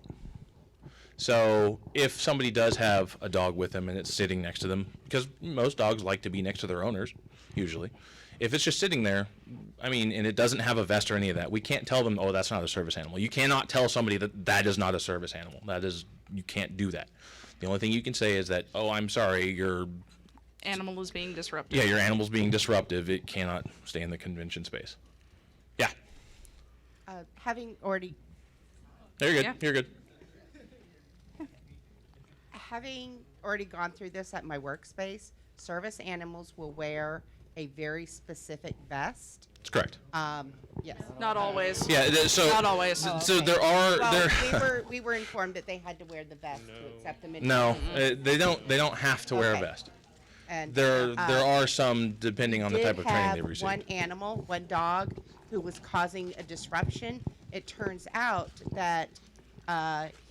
[SPEAKER 7] So if somebody does have a dog with them and it's sitting next to them, because most dogs like to be next to their owners, usually, if it's just sitting there, I mean, and it doesn't have a vest or any of that, we can't tell them, oh, that's not a service animal. You cannot tell somebody that that is not a service animal. You can't do that. The only thing you can say is that, oh, I'm sorry, your
[SPEAKER 3] Animal is being disruptive.
[SPEAKER 7] your animal's being disruptive. It cannot stay in the convention space. Yeah.
[SPEAKER 11] Having already
[SPEAKER 7] You're good.
[SPEAKER 3] Yeah.
[SPEAKER 7] You're good.
[SPEAKER 11] having already gone through this at my workspace, service animals will wear a very specific vest.
[SPEAKER 7] That's correct.
[SPEAKER 11] Yes.
[SPEAKER 3] Not always.
[SPEAKER 7] Yeah. So
[SPEAKER 3] Not always.
[SPEAKER 11] Oh,
[SPEAKER 7] So
[SPEAKER 11] okay.
[SPEAKER 7] there are
[SPEAKER 11] Well, we were informed that they had to wear the vest to accept them.
[SPEAKER 7] no, they don't have to wear a
[SPEAKER 11] Okay.
[SPEAKER 7] vest.
[SPEAKER 11] And
[SPEAKER 7] There are some, depending on the type of training they
[SPEAKER 11] did have
[SPEAKER 7] receive.
[SPEAKER 11] one animal, one dog, who was causing a disruption. It turns out that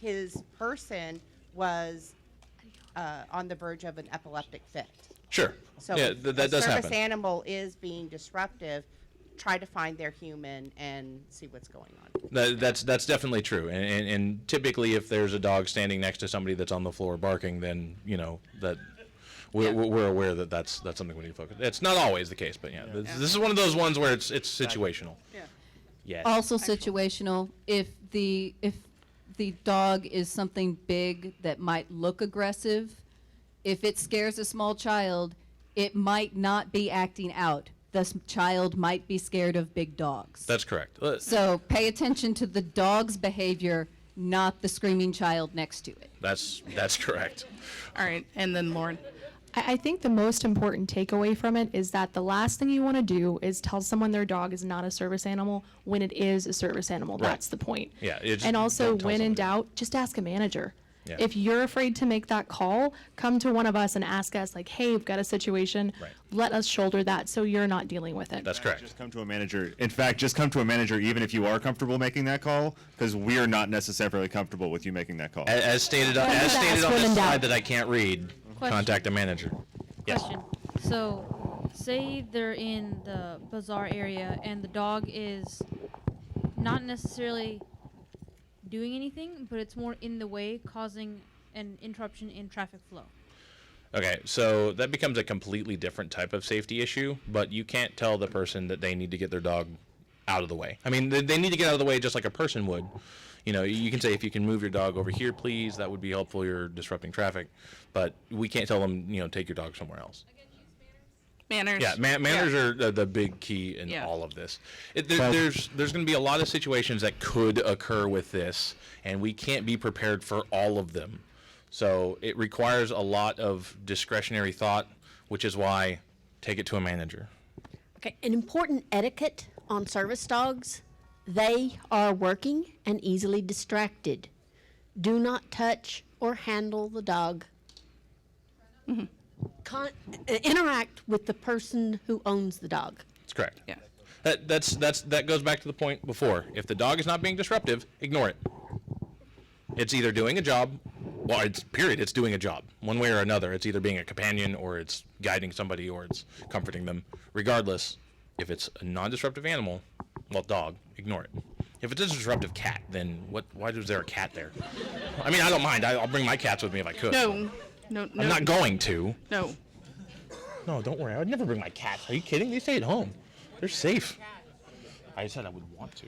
[SPEAKER 11] his person was on the verge of an epileptic fit.
[SPEAKER 7] Sure.
[SPEAKER 11] So
[SPEAKER 7] yeah,
[SPEAKER 11] if
[SPEAKER 7] that
[SPEAKER 11] a
[SPEAKER 7] does
[SPEAKER 11] service
[SPEAKER 7] happen.
[SPEAKER 11] animal is being disruptive, try to find their human and see what's going on.
[SPEAKER 7] That's definitely true. And typically, if there's a dog standing next to somebody that's on the floor barking, then that. We're aware that that's something we need to focus. It's not always the case, but this is one of those ones where it's situational.
[SPEAKER 11] Yeah.
[SPEAKER 7] Yes.
[SPEAKER 8] Also situational, if the dog is something big that might look aggressive, if it scares a small child, it might not be acting out. The child might be scared of big dogs.
[SPEAKER 7] That's correct.
[SPEAKER 8] So pay attention to the dog's behavior, not the screaming child next to it.
[SPEAKER 7] That's correct.
[SPEAKER 3] All right, and then Lauren.
[SPEAKER 12] I think the most important takeaway from it is that the last thing you want to do is tell someone their dog is not a service animal when it is a service animal.
[SPEAKER 7] Right.
[SPEAKER 12] That's the point.
[SPEAKER 7] Yeah.
[SPEAKER 12] And also,
[SPEAKER 7] don't tell
[SPEAKER 12] when in
[SPEAKER 7] somebody.
[SPEAKER 12] doubt, just ask a manager.
[SPEAKER 7] Yeah.
[SPEAKER 12] If you're afraid to make that call, come to one of us and ask us, like, hey, we've got a situation.
[SPEAKER 7] Right.
[SPEAKER 12] Let us shoulder that so you're not dealing with it.
[SPEAKER 7] That's correct.
[SPEAKER 13] Just come to a manager. In fact, just come to a manager even if you are comfortable making that call, because we are not necessarily comfortable with you making that call.
[SPEAKER 7] As stated on
[SPEAKER 12] Ask
[SPEAKER 7] this
[SPEAKER 12] when in doubt.
[SPEAKER 7] slide that I can't read, contact a manager. Yes.
[SPEAKER 14] Question. So, say they're in the bazaar area and the dog is not necessarily doing anything, but it's more in the way, causing an interruption in traffic flow.
[SPEAKER 7] Okay, so that becomes a completely different type of safety issue, but you can't tell the person that they need to get their dog out of the way. I mean, they need to get out of the way just like a person would. You can say, if you can move your dog over here, please, that would be helpful. You're disrupting traffic. But we can't tell them, take your dog somewhere else.
[SPEAKER 3] Manners.
[SPEAKER 7] Yeah, manners are the big key in
[SPEAKER 3] Yeah.
[SPEAKER 7] all of this. There's going to be a lot of situations that could occur with this, and we can't be prepared for all of them. So it requires a lot of discretionary thought, which is why take it to a manager.
[SPEAKER 15] Okay, an important etiquette on service dogs: they are working and easily distracted. Do not touch or handle the dog. Interact with the person who owns the dog.
[SPEAKER 7] That's correct.
[SPEAKER 3] Yeah.
[SPEAKER 7] That goes back to the point before. If the dog is not being disruptive, ignore it. It's either doing a job, it's doing a job. One way or another, it's either being a companion or it's guiding somebody or it's comforting them. Regardless, if it's a non-disruptive animal, dog, ignore it. If it's a disruptive cat, then why is there a cat there? I mean, I don't mind. I'll bring my cats with me if I could.
[SPEAKER 3] No.
[SPEAKER 7] I'm not going to.
[SPEAKER 3] No.
[SPEAKER 7] No, don't worry. I would never bring my cats. Are you kidding? They stay at home. They're safe. I said I would want to.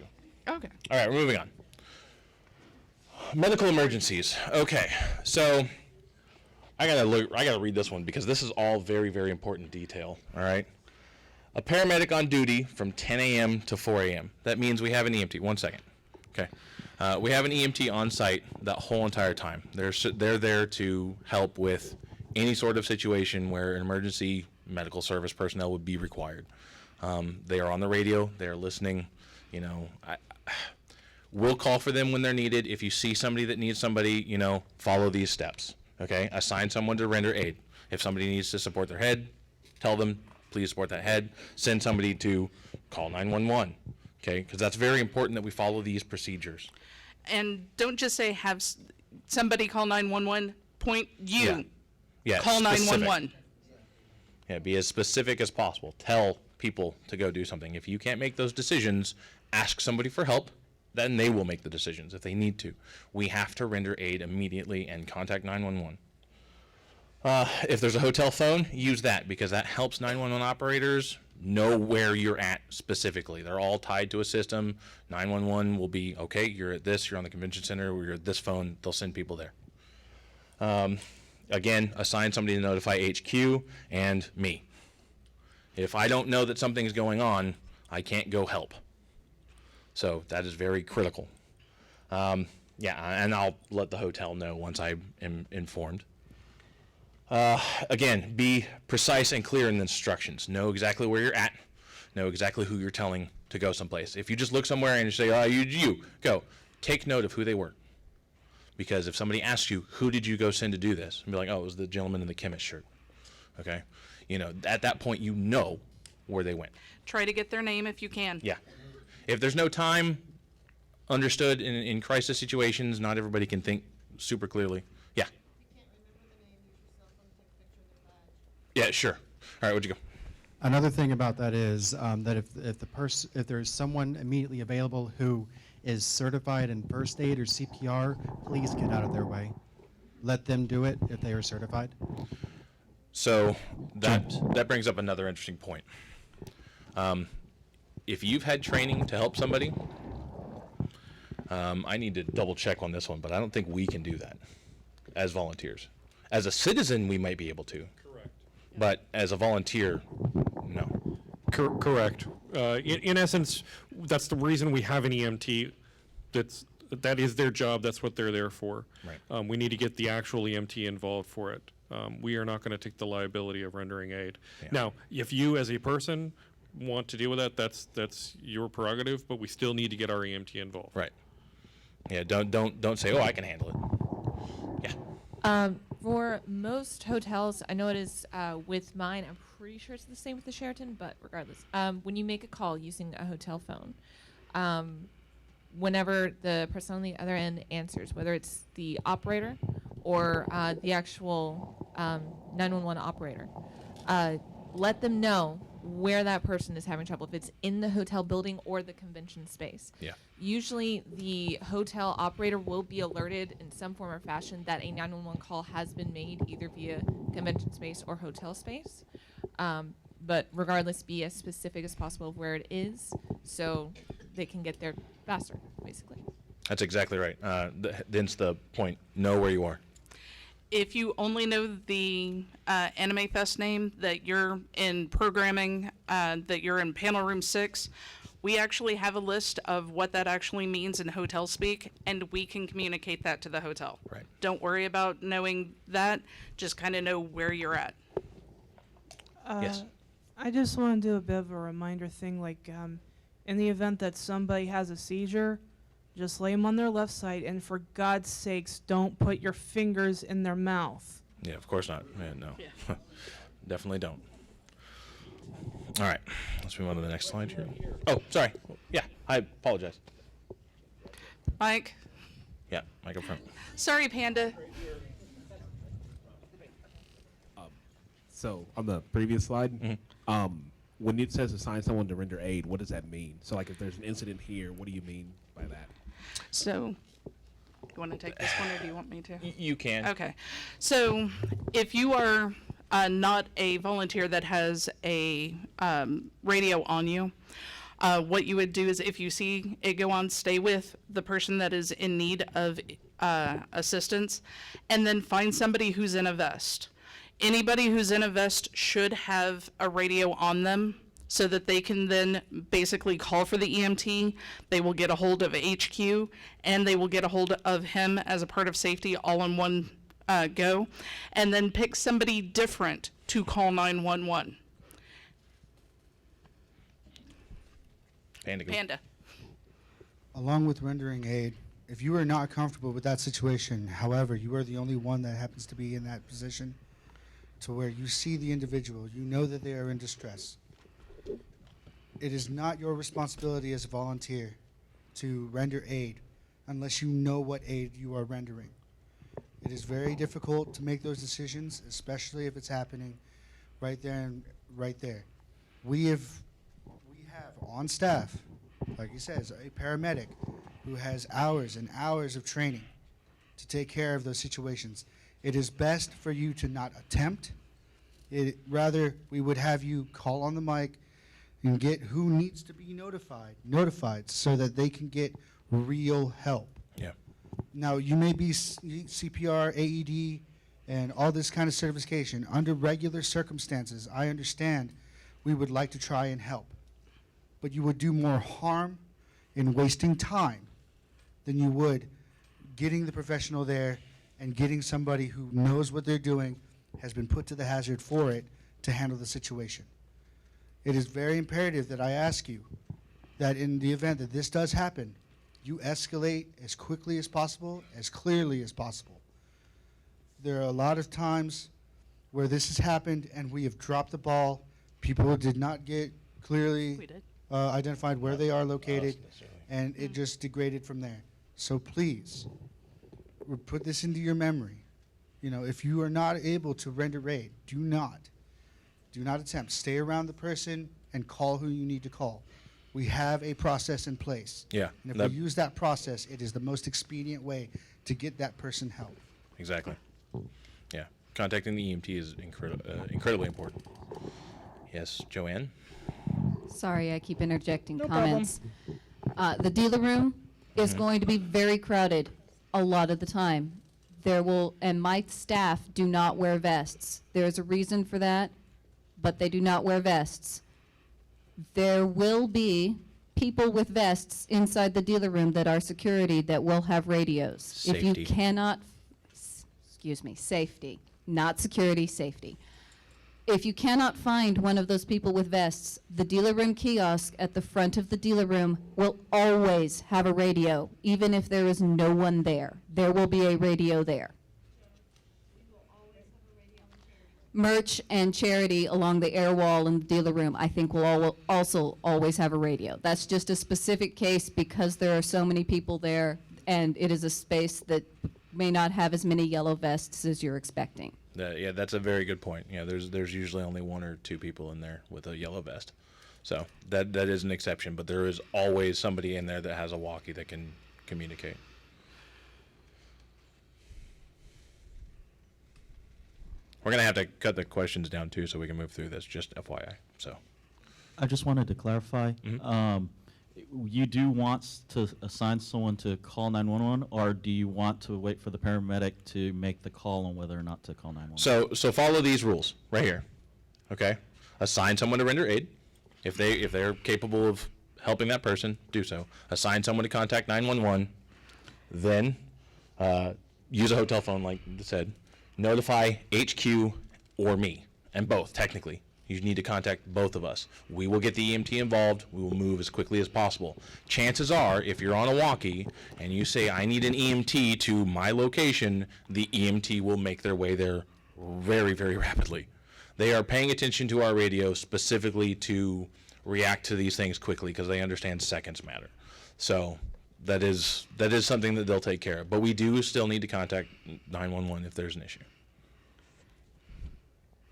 [SPEAKER 3] Okay.
[SPEAKER 7] All right, we're moving on. Medical emergencies. Okay, so I gotta read this one because this is all very, very important detail. All right. A paramedic on duty from 10 a.m. to 4 a.m. That means we have an EMT. 1 second. Okay. We have an EMT on site that whole entire time. They're there to help with any sort of situation where an emergency medical service personnel would be required. They are on the radio. They are listening. We'll call for them when they're needed. If you see somebody that needs somebody, follow these steps. Okay? Assign someone to render aid. If somebody needs to support their head, tell them, please support that head. Send somebody to call 911, okay? Because that's very important that we follow these procedures.
[SPEAKER 3] And don't just say have somebody call 911, point you.
[SPEAKER 7] Yeah,
[SPEAKER 3] Call
[SPEAKER 7] specific.
[SPEAKER 3] 911.
[SPEAKER 7] Yeah, be as specific as possible. Tell people to go do something. If you can't make those decisions, ask somebody for help. Then they will make the decisions if they need to. We have to render aid immediately and contact 911. If there's a hotel phone, use that because that helps 911 operators know where you're at specifically. They're all tied to a system. 911 will be, okay, you're at this, you're on the convention center, or you're at this phone. They'll send people there. Again, assign somebody to notify HQ and me. If I don't know that something's going on, I can't go help. So that is very critical. Yeah, and I'll let the hotel know once I am informed. Again, be precise and clear in the instructions. Know exactly where you're at. Know exactly who you're telling to go someplace. If you just look somewhere and you say, you go, take note of who they were. Because if somebody asks you, who did you go send to do this? And be like, oh, it was the gentleman in the chemist shirt. Okay? You know, at that point, you know where they went.
[SPEAKER 3] Try to get their name if you can.
[SPEAKER 7] Yeah. If there's no time, understood, in crisis situations, not everybody can think super clearly. Yeah. Yeah, sure. All right, what'd you go?
[SPEAKER 16] Another thing about that is that if there's someone immediately available who is certified in first aid or CPR, please get out of their way. Let them do it if they are certified.
[SPEAKER 7] So that brings up another interesting point. If you've had training to help somebody, I need to double check on this one, but I don't think we can do that as volunteers. As a citizen, we might be able to.
[SPEAKER 17] Correct.
[SPEAKER 7] But as a volunteer, no.
[SPEAKER 17] Correct. In essence, that's the reason we have an EMT. That is their job. That's what they're there for.
[SPEAKER 7] Right.
[SPEAKER 17] We need to get the actual EMT involved for it. We are not going to take the liability of rendering aid.
[SPEAKER 7] Yeah.
[SPEAKER 17] Now, if you as a person want to deal with that, that's your prerogative. But we still need to get our EMT involved.
[SPEAKER 7] Right. Yeah. Don't say, oh, I can handle it. Yeah.
[SPEAKER 18] For most hotels, I know it is with mine. I'm pretty sure it's the same with the Sheraton, but regardless, when you make a call using a hotel phone, whenever the person on the other end answers, whether it's the operator or the actual 911 operator, let them know where that person is having trouble, if it's in the hotel building or the convention space.
[SPEAKER 7] Yeah.
[SPEAKER 18] Usually the hotel operator will be alerted in some form or fashion that a 911 call has been made either via convention space or hotel space. But regardless, be as specific as possible of where it is so they can get there faster, basically.
[SPEAKER 7] That's exactly right. Thence the point. Know where you are.
[SPEAKER 3] If you only know the AnimeFest name, that you're in programming, that you're in panel room 6, we actually have a list of what that actually means in hotel speak, and we can communicate that to the hotel.
[SPEAKER 7] Right.
[SPEAKER 3] Don't worry about knowing that. Just kind of know where you're at.
[SPEAKER 7] Yes.
[SPEAKER 19] I just want to do a bit of a reminder thing, like in the event that somebody has a seizure, just lay them on their left side, and for God's sakes, don't put your fingers in their mouth.
[SPEAKER 7] Yeah, of course not. Yeah, no. Yeah. Definitely don't. All right. Let's move on to the next slide here. Oh, sorry. Yeah, I apologize.
[SPEAKER 3] Mike?
[SPEAKER 7] Yeah, Mike up front.
[SPEAKER 3] Sorry, Panda.
[SPEAKER 20] So on the previous slide, when it says assign someone to render aid, what does that mean? So like if there's an incident here, what do you mean by that?
[SPEAKER 3] So, you want to take this one or do you want me to?
[SPEAKER 7] You can.
[SPEAKER 3] Okay. So, if you are not a volunteer that has a radio on you, what you would do is if you see it go on, stay with the person that is in need of assistance, and then find somebody who's in a vest. Anybody who's in a vest should have a radio on them so that they can then basically call for the EMT. They will get a hold of HQ, and they will get a hold of him as a part of safety all in one go, and then pick somebody different to call 911. Panda.
[SPEAKER 21] Along with rendering aid, if you are not comfortable with that situation, however, you are the only one that happens to be in that position, to where you see the individual, you know that they are in distress. It is not your responsibility as a volunteer to render aid unless you know what aid you are rendering. It is very difficult to make those decisions, especially if it's happening right there and right there. We have on staff, like he says, a paramedic who has hours and hours of training to take care of those situations. It is best for you to not attempt. Rather, we would have you call on the mic and get who needs to be notified so that they can get real help.
[SPEAKER 7] Yeah.
[SPEAKER 21] Now, you may be CPR, AED, and all this kind of certification. Under regular circumstances, I understand we would like to try and help. But you would do more harm in wasting time than you would getting the professional there and getting somebody who knows what they're doing, has been put to the hazard for it, to handle the situation. It is very imperative that I ask you that in the event that this does happen, you escalate as quickly as possible, as clearly as possible. There are a lot of times where this has happened and we have dropped the ball. People did not get clearly identified where they are located, and it just degraded from there. So please, put this into your memory. You know, if you are not able to render aid, do not attempt. Stay around the person and call who you need to call. We have a process in place.
[SPEAKER 7] Yeah.
[SPEAKER 21] And if we use that process, it is the most expedient way to get that person help.
[SPEAKER 7] Exactly. Yeah. Contacting the EMT is incredibly important. Yes, Joanne?
[SPEAKER 8] Sorry, I keep interjecting
[SPEAKER 7] No
[SPEAKER 8] comments. The dealer room is going to be very crowded a lot of the time. And my staff do not wear vests. There's a reason for that, but they do not wear vests. There will be people with vests inside the dealer room that are security that will have radios.
[SPEAKER 7] Safety.
[SPEAKER 8] If you cannot, safety, not security, safety. If you cannot find one of those people with vests, the dealer room kiosk at the front of the dealer room will always have a radio, even if there is no one there. There will be a radio there. Merch and charity along the air wall in the dealer room, I think, will also always have a radio. That's just a specific case because there are so many people there, and it is a space that may not have as many yellow vests as you're expecting.
[SPEAKER 7] Yeah, that's a very good point. Yeah, there's usually only one or two people in there with a yellow vest. So that is an exception, but there is always somebody in there that has a walkie that can communicate. We're going to have to cut the questions down too so we can move through this, just FYI. So
[SPEAKER 1] I just wanted to clarify. You do want to assign someone to call 911, or do you want to wait for the paramedic to make the call on whether or not to call 911?
[SPEAKER 7] So follow these rules right here. Okay? Assign someone to render aid. If they're capable of helping that person, do so. Assign someone to contact 911. Then use a hotel phone like I said. Notify HQ or me, and both technically. You need to contact both of us. We will get the EMT involved. We will move as quickly as possible. Chances are, if you're on a walkie and you say, I need an EMT to my location, the EMT will make their way there very, very rapidly. They are paying attention to our radio specifically to react to these things quickly because they understand seconds matter. So that is something that they'll take care of. But we do still need to contact 911 if there's an issue.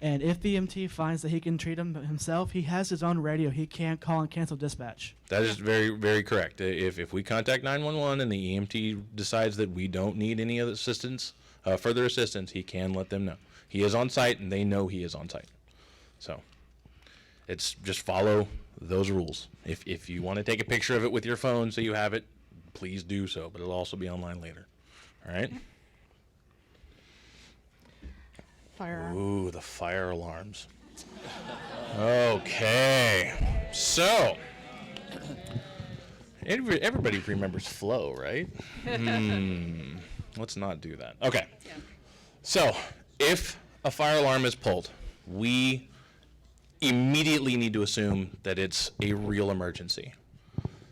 [SPEAKER 6] And if the EMT finds that he can treat him himself, he has his own radio. He can't call and cancel dispatch.
[SPEAKER 7] That is very, very correct. If we contact 911 and the EMT decides that we don't need any other assistance, further assistance, he can let them know. He is on site, and they know he is on site. So it's just follow those rules. If you want to take a picture of it with your phone so you have it, please do so, but it'll also be online later. All right?
[SPEAKER 3] Fire.
[SPEAKER 7] Ooh, the fire alarms. Okay. So, everybody remembers flow, right? Let's not do that. Okay. So, if a fire alarm is pulled, we immediately need to assume that it's a real emergency.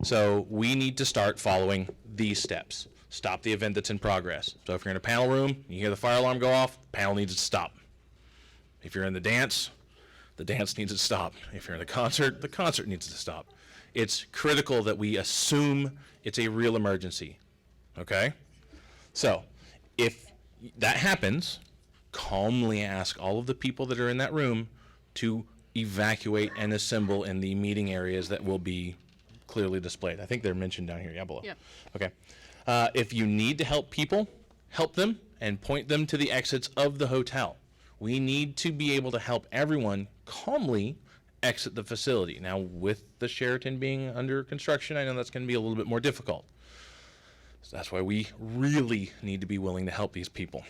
[SPEAKER 7] So, we need to start following these steps. Stop the event that's in progress. So if you're in a panel room, you hear the fire alarm go off, the panel needs to stop. If you're in the dance needs to stop. If you're in the concert needs to stop. It's critical that we assume it's a real emergency. Okay? So, if that happens, calmly ask all of the people that are in that room to evacuate and assemble in the meeting areas that will be clearly displayed. I think they're mentioned down here, below.
[SPEAKER 3] Yeah.
[SPEAKER 7] Okay. If you need to help people, help them and point them to the exits of the hotel. We need to be able to help everyone calmly exit the facility. Now, with the Sheraton being under construction, I know that's going to be a little bit more difficult. So that's why we really need to be willing to help these people.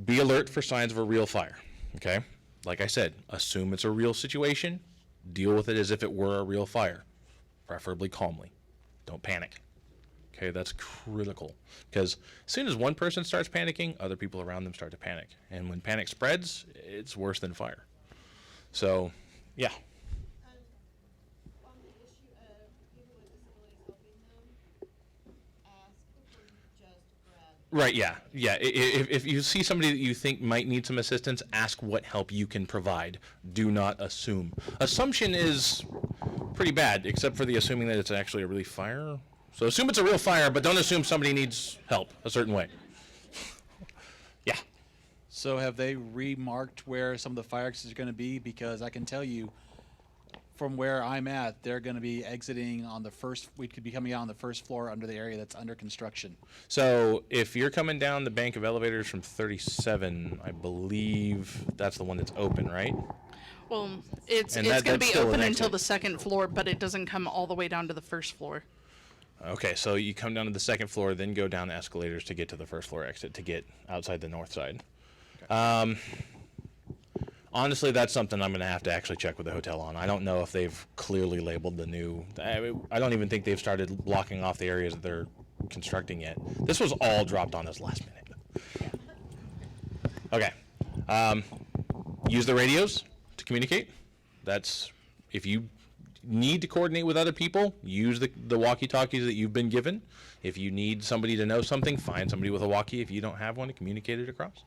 [SPEAKER 7] Be alert for signs of a real fire, okay? Like I said, assume it's a real situation. Deal with it as if it were a real fire, preferably calmly. Don't panic. Okay, that's critical. Because as soon as one person starts panicking, other people around them start to panic. And when panic spreads, it's worse than fire. So, yeah. Right, yeah. If you see somebody that you think might need some assistance, ask what help you can provide. Do not assume. Assumption is pretty bad, except for the assuming that it's actually a really fire. So assume it's a real fire, but don't assume somebody needs help a certain way. Yeah.
[SPEAKER 5] So have they remarked where some of the fire exits are going to be? Because I can tell you, from where I'm at, they're going to be exiting on the first. We could be coming out on the first floor under the area that's under construction.
[SPEAKER 7] So if you're coming down the bank of elevators from 37, I believe that's the one that's open, right?
[SPEAKER 3] Well, it's
[SPEAKER 7] And
[SPEAKER 3] going to
[SPEAKER 7] that's
[SPEAKER 3] be
[SPEAKER 7] still an
[SPEAKER 3] open until
[SPEAKER 7] exit.
[SPEAKER 3] the second floor, but it doesn't come all the way down to the first floor.
[SPEAKER 7] Okay, so you come down to the second floor, then go down the escalators to get to the first floor exit to get outside the north side. Honestly, that's something I'm going to have to actually check with the hotel on. I don't know if they've clearly labeled the new. I don't even think they've started blocking off the areas that they're constructing yet. This was all dropped on us last minute. Okay. Use the radios to communicate. That's if you need to coordinate with other people, use the walkie-talkies that you've been given. If you need somebody to know something, find somebody with a walkie. If you don't have one, to communicate it across.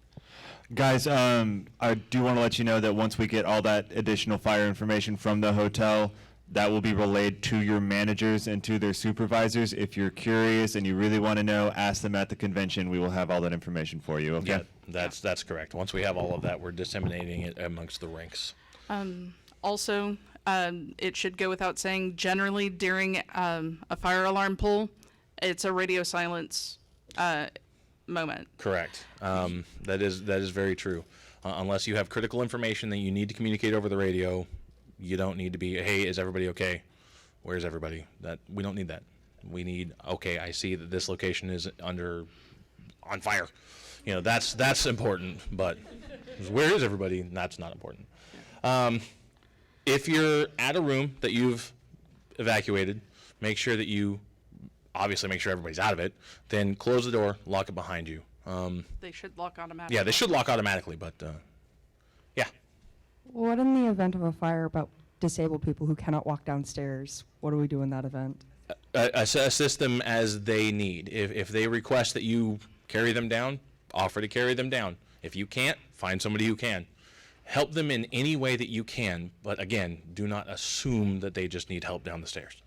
[SPEAKER 13] Guys, I do want to let you know that once we get all that additional fire information from the hotel, that will be relayed to your managers and to their supervisors. If you're curious and you really want to know, ask them at the convention. We will have all that information for you, okay?
[SPEAKER 7] Yeah, that's correct. Once we have all of that, we're disseminating it amongst the ranks.
[SPEAKER 3] Also, it should go without saying, generally during a fire alarm pull, it's a radio silence moment.
[SPEAKER 7] Correct. That is very true. Unless you have critical information that you need to communicate over the radio, you don't need to be, hey, is everybody okay? Where's everybody? We don't need that. We need, okay, I see that this location is on fire. You know, that's important, but where is everybody? That's not important. If you're at a room that you've evacuated, make sure that you obviously make sure everybody's out of it, then close the door, lock it behind you.
[SPEAKER 3] They should lock automatically.
[SPEAKER 7] Yeah, they should lock automatically, but yeah.
[SPEAKER 22] What in the event of a fire about disabled people who cannot walk downstairs? What do we do in that event?
[SPEAKER 7] Assist them as they need. If they request that you carry them down, offer to carry them down. If you can't, find somebody who can. Help them in any way that you can, but again, do not assume that they just need help down the stairs.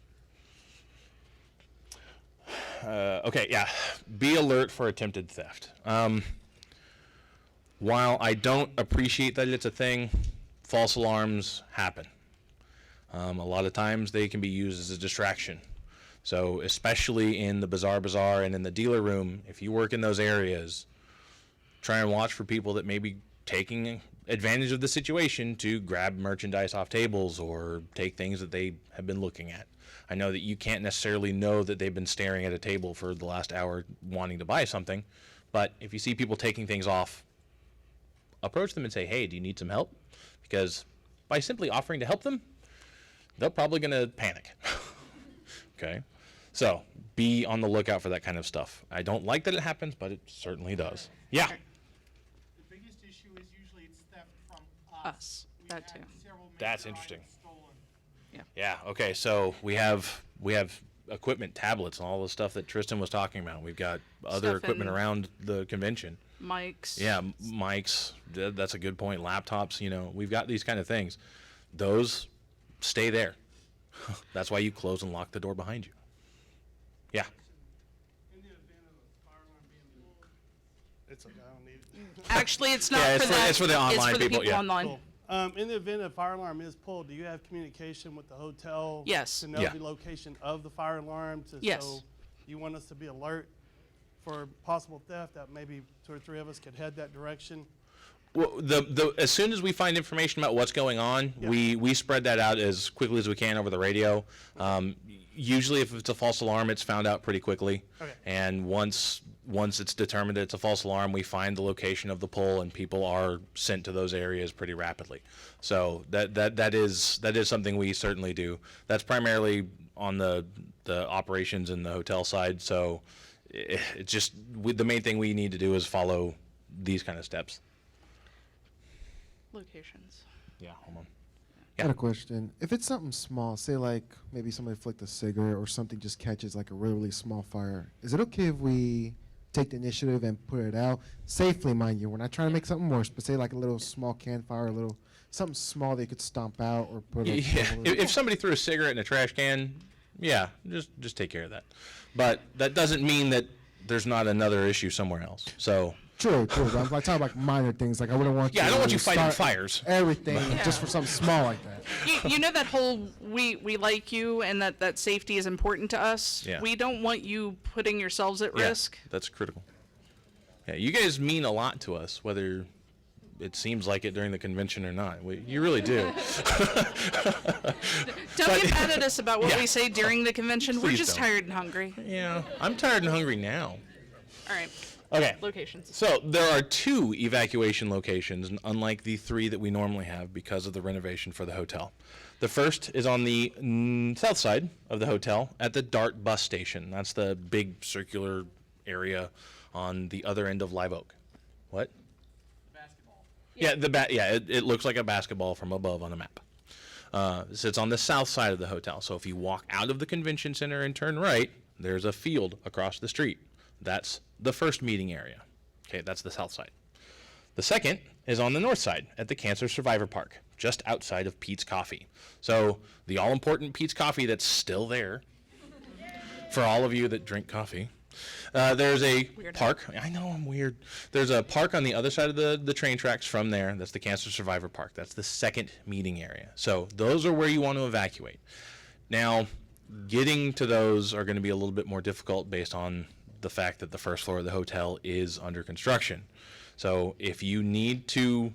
[SPEAKER 7] Okay, yeah. Be alert for attempted theft. While I don't appreciate that it's a thing, false alarms happen. A lot of times they can be used as a distraction. So especially in the bazaar and in the dealer room, if you work in those areas, try and watch for people that may be taking advantage of the situation to grab merchandise off tables or take things that they have been looking at. I know that you can't necessarily know that they've been staring at a table for the last hour wanting to buy something, but if you see people taking things off, approach them and say, hey, do you need some help? Because by simply offering to help them, they're probably going to panic. Okay? So be on the lookout for that kind of stuff. I don't like that it happens, but it certainly does. Yeah.
[SPEAKER 23] The biggest issue is usually it's theft from us.
[SPEAKER 3] That too.
[SPEAKER 7] That's interesting. Yeah. Okay. So we have equipment, tablets, and all the stuff that Tristan was talking about. We've got other
[SPEAKER 3] Stuff
[SPEAKER 7] equipment
[SPEAKER 3] in-
[SPEAKER 7] around the convention.
[SPEAKER 3] Mics.
[SPEAKER 7] Yeah, mics. That's a good point. Laptops. We've got these kind of things. Those stay there. That's why you close and lock the door behind you. Yeah.
[SPEAKER 2] It's okay, I don't need it.
[SPEAKER 3] Actually, it's not
[SPEAKER 7] Yeah,
[SPEAKER 3] for
[SPEAKER 7] it's for-
[SPEAKER 3] that.
[SPEAKER 7] it's for the online
[SPEAKER 3] for the
[SPEAKER 7] people, yeah.
[SPEAKER 3] online.
[SPEAKER 2] Cool. In the event a fire alarm is pulled, do you have communication with the hotel?
[SPEAKER 3] Yes.
[SPEAKER 2] To know
[SPEAKER 7] Yeah.
[SPEAKER 2] the location of the fire alarm?
[SPEAKER 3] Yes.
[SPEAKER 2] So you want us to be alert for possible theft, that maybe 2 or 3 of us could head that direction?
[SPEAKER 7] Well, as soon as we find information about what's going on, we spread that out as quickly as we can over the radio. Usually, if it's a false alarm, it's found out pretty quickly.
[SPEAKER 2] Okay.
[SPEAKER 7] And once it's determined that it's a false alarm, we find the location of the pole, and people are sent to those areas pretty rapidly. So that is something we certainly do. That's primarily on the operations and the hotel side. So it's just the main thing we need to do is follow these kind of steps.
[SPEAKER 3] Locations.
[SPEAKER 7] Yeah, hold on.
[SPEAKER 4] I got a question. If it's something small, say like maybe somebody flicked a cigarette or something just catches like a really, really small fire, is it okay if we take the initiative and put it out safely, mind you? We're not trying to make something worse, but say like a little small campfire, something small they could stomp out or put.
[SPEAKER 7] Yeah. If somebody threw a cigarette in a trash can, yeah, just take care of that. But that doesn't mean that there's not another issue somewhere else. So.
[SPEAKER 4] True. But I'm like talking about minor things. Like I wouldn't want.
[SPEAKER 7] Yeah, I don't want you fighting
[SPEAKER 4] start
[SPEAKER 7] fires.
[SPEAKER 4] Everything
[SPEAKER 3] Yeah.
[SPEAKER 4] just for something small like that.
[SPEAKER 3] You know that whole we like you and that safety is important to us.
[SPEAKER 7] Yeah.
[SPEAKER 3] We don't want you putting yourselves at
[SPEAKER 7] Yeah,
[SPEAKER 3] risk.
[SPEAKER 7] that's critical. Yeah, you guys mean a lot to us, whether it seems like it during the convention or not. You really do.
[SPEAKER 3] Don't get mad at us about what
[SPEAKER 7] Yeah.
[SPEAKER 3] we say during the convention. We're
[SPEAKER 7] Please
[SPEAKER 3] just
[SPEAKER 7] don't.
[SPEAKER 3] tired and hungry.
[SPEAKER 7] Yeah, I'm tired and hungry now.
[SPEAKER 3] All right.
[SPEAKER 7] Okay.
[SPEAKER 3] Locations.
[SPEAKER 7] So there are 2 evacuation locations, unlike the 3 that we normally have because of the renovation for the hotel. The first is on the south side of the hotel at the DART bus station. That's the big circular area on the other end of Live Oak. What? Basketball. Yeah, it looks like a basketball from above on a map. It sits on the south side of the hotel. So if you walk out of the convention center and turn right, there's a field across the street. That's the first meeting area. Okay, that's the south side. The second is on the north side at the Cancer Survivor Park, just outside of Pete's Coffee. So the all-important Pete's Coffee that's still there, for all of you that drink coffee. There's a park. I know I'm weird. There's a park on the other side of the train tracks from there. That's the Cancer Survivor Park. That's the second meeting area. So those are where you want to evacuate. Now, getting to those are going to be a little bit more difficult based on the fact that the first floor of the hotel is under construction. So if you need to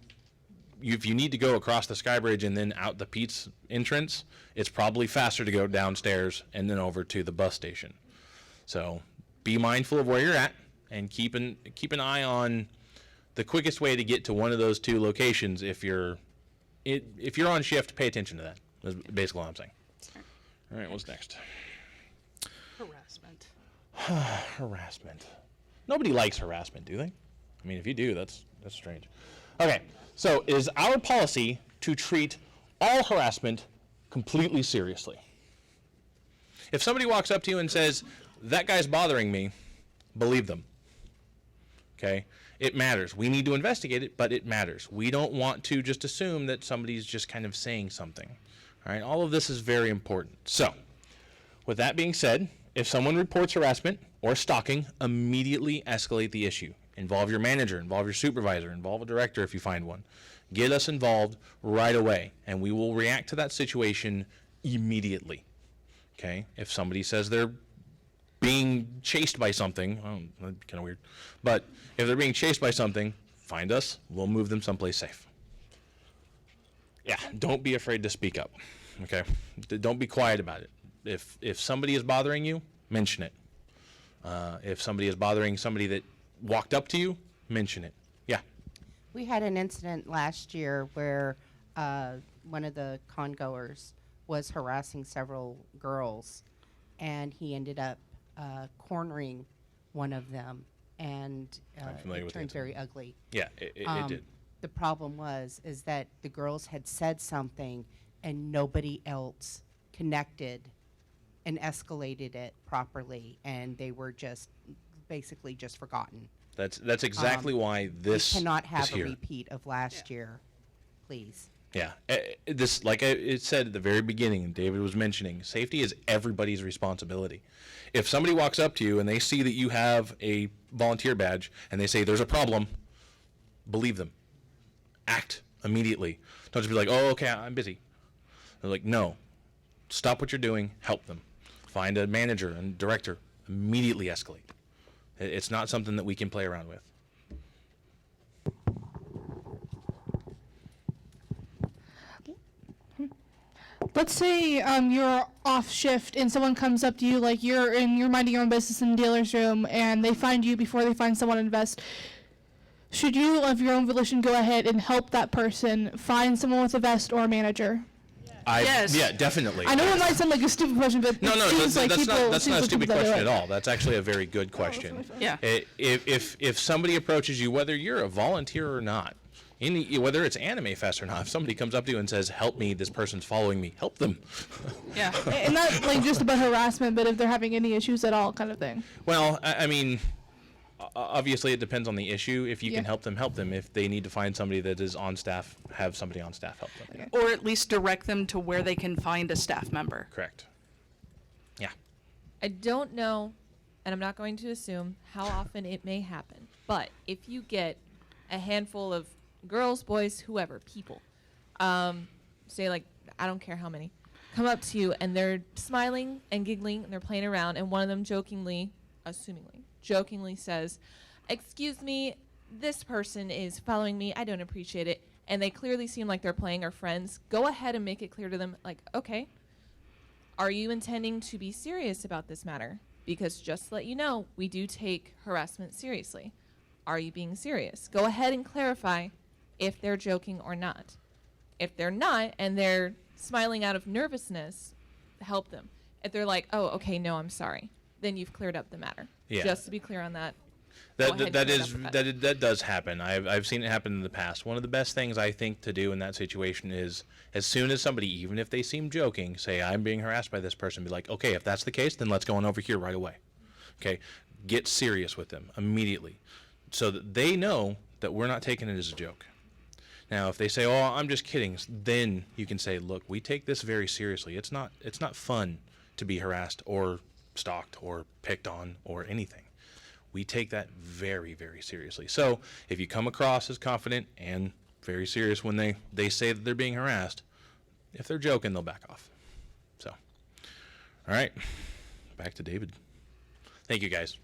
[SPEAKER 7] go across the sky bridge and then out the Pete's entrance, it's probably faster to go downstairs and then over to the bus station. So be mindful of where you're at and keep an eye on the quickest way to get to one of those 2 locations. If you're on shift, pay attention to that. That's basically what I'm saying. All right, what's next?
[SPEAKER 3] Harassment.
[SPEAKER 7] Harassment. Nobody likes harassment, do they? I mean, if you do, that's strange. Okay, so it is our policy to treat all harassment completely seriously. If somebody walks up to you and says, "That guy's bothering me," believe them. Okay? It matters. We need to investigate it, but it matters. We don't want to just assume that somebody's just kind of saying something. All right? All of this is very important. So, with that being said, if someone reports harassment or stalking, immediately escalate the issue. Involve your manager, involve your supervisor, involve a director if you find one. Get us involved right away, and we will react to that situation immediately. Okay? If somebody says they're being chased by something, that's kind of weird, but if they're being chased by something, find us. We'll move them someplace safe. Yeah, don't be afraid to speak up. Okay? Don't be quiet about it. If somebody is bothering you, mention it. If somebody is bothering somebody that walked up to you, mention it. Yeah.
[SPEAKER 11] We had an incident last year where one of the congoers was harassing several girls, and he ended up cornering one of them, and
[SPEAKER 7] I'm familiar
[SPEAKER 11] it
[SPEAKER 7] with the
[SPEAKER 11] turned very
[SPEAKER 7] incident.
[SPEAKER 11] ugly.
[SPEAKER 7] Yeah, it did.
[SPEAKER 11] The problem is that the girls had said something, and nobody else connected and escalated it properly, and they were just basically just forgotten.
[SPEAKER 7] That's exactly why this
[SPEAKER 11] We cannot
[SPEAKER 7] is
[SPEAKER 11] have a
[SPEAKER 7] here.
[SPEAKER 11] repeat of last year, please.
[SPEAKER 7] Yeah, this, like it said at the very beginning, and David was mentioning, safety is everybody's responsibility. If somebody walks up to you and they see that you have a volunteer badge and they say there's a problem, believe them. Act immediately. Don't just be like, oh, okay, I'm busy. They're like, no, stop what you're doing, help them. Find a manager and director, immediately escalate. It's not something that we can play around with.
[SPEAKER 9] Let's say you're off shift and someone comes up to you, like you're minding your own business in the dealer's room, and they find you before they find someone to invest. Should you, of your own volition, go ahead and help that person find someone with a vest or a manager?
[SPEAKER 3] Yes.
[SPEAKER 7] Yeah, definitely.
[SPEAKER 9] I know it might sound like a stupid question, but
[SPEAKER 7] No,
[SPEAKER 9] it
[SPEAKER 7] no,
[SPEAKER 9] seems like
[SPEAKER 7] that's
[SPEAKER 9] people,
[SPEAKER 7] not a
[SPEAKER 9] seems like
[SPEAKER 7] stupid
[SPEAKER 9] people do
[SPEAKER 7] question
[SPEAKER 9] it.
[SPEAKER 7] at all. That's actually a very good question.
[SPEAKER 3] Yeah.
[SPEAKER 7] If somebody approaches you, whether you're a volunteer or not, whether it's AnimeFest or not, if somebody comes up to you and says, help me, this person's following me, help them.
[SPEAKER 3] Yeah.
[SPEAKER 9] And not like just about harassment, but if they're having any issues at all, kind of thing.
[SPEAKER 7] Well, I mean, obviously it depends on the issue. If you
[SPEAKER 9] Yeah.
[SPEAKER 7] can help them, help them. If they need to find somebody that is on staff, have somebody on staff help them.
[SPEAKER 3] Or at least direct them to where they can find a staff member.
[SPEAKER 7] Correct. Yeah.
[SPEAKER 18] I don't know, and I'm not going to assume how often it may happen, but if you get a handful of girls, boys, whoever, people, say like, I don't care how many, come up to you and they're smiling and giggling and they're playing around, and one of them jokingly says, excuse me, this person is following me, I don't appreciate it, and they clearly seem like they're playing our friends, go ahead and make it clear to them, like, okay, are you intending to be serious about this matter? Because just to let you know, we do take harassment seriously. Are you being serious? Go ahead and clarify if they're joking or not. If they're not and they're smiling out of nervousness, help them. If they're like, oh, okay, no, I'm sorry, then you've cleared up the matter.
[SPEAKER 7] Yeah.
[SPEAKER 18] Just to be clear on that. go ahead and
[SPEAKER 7] That
[SPEAKER 18] clear it
[SPEAKER 7] is
[SPEAKER 18] up with that.
[SPEAKER 7] that does happen. I've seen it happen in the past. One of the best things I think to do in that situation is, as soon as somebody, even if they seem joking, say I'm being harassed by this person, be like, okay, if that's the case, then let's go on over here right away. Okay, get serious with them immediately, so that they know that we're not taking it as a joke. Now, if they say, "Oh, I'm just kidding," then you can say, "Look, we take this very seriously. It's not fun to be harassed or stalked or picked on or anything. We take that very, very seriously." So, if you come across as confident and very serious when they say that they're being harassed, if they're joking, they'll back off. So, all right, back to David. Thank you, guys.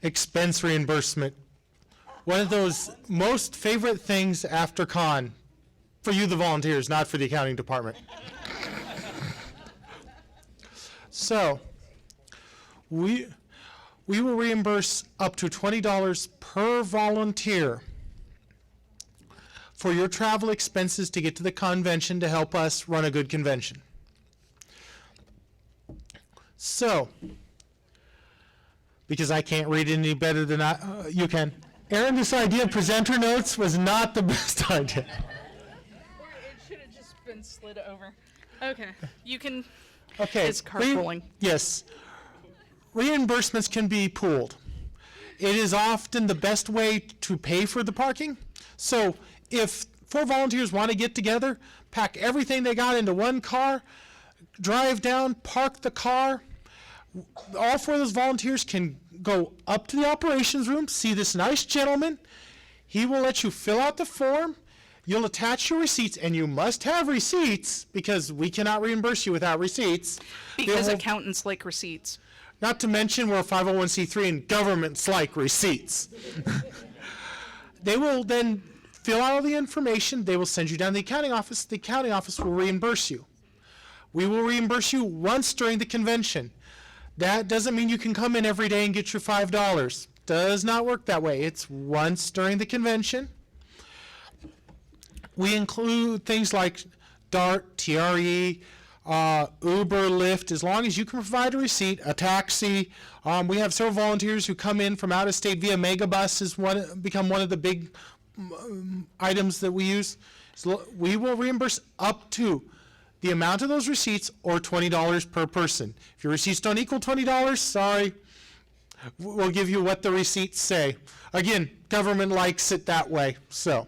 [SPEAKER 23] Expense reimbursement. One of those most favorite things after con for you, the volunteers, not for the accounting department. So, we will reimburse up to $20 per volunteer for your travel expenses to get to the convention to help us run a good convention. So, because I can't read any better than you can. Aaron, this idea of presenter notes was not the best idea.
[SPEAKER 3] Or it should have just been slid over. Okay. You can.
[SPEAKER 23] Okay.
[SPEAKER 3] It's carpooling.
[SPEAKER 23] Yes. Reimbursements can be pooled. It is often the best way to pay for the parking. So if 4 volunteers want to get together, pack everything they got into one car, drive down, park the car, all 4 of those volunteers can go up to the operations room, see this nice gentleman. He will let you fill out the form. You'll attach your receipts, and you must have receipts because we cannot reimburse you without receipts.
[SPEAKER 3] Because accountants like receipts.
[SPEAKER 23] Not to mention we're a 501c3 and governments like receipts. They will then fill out all the information. They will send you down to the accounting office. The accounting office will reimburse you. We will reimburse you once during the convention. That doesn't mean you can come in every day and get your $5. Does not work that way. It's once during the convention. We include things like DART, TRE, Uber, Lyft, as long as you can provide a receipt, a taxi. We have several volunteers who come in from out of state via Megabus has become one of the big items that we use. So we will reimburse up to the amount of those receipts or $20 per person. If your receipts don't equal $20, sorry, we'll give you what the receipts say. Again, government likes it that way, so.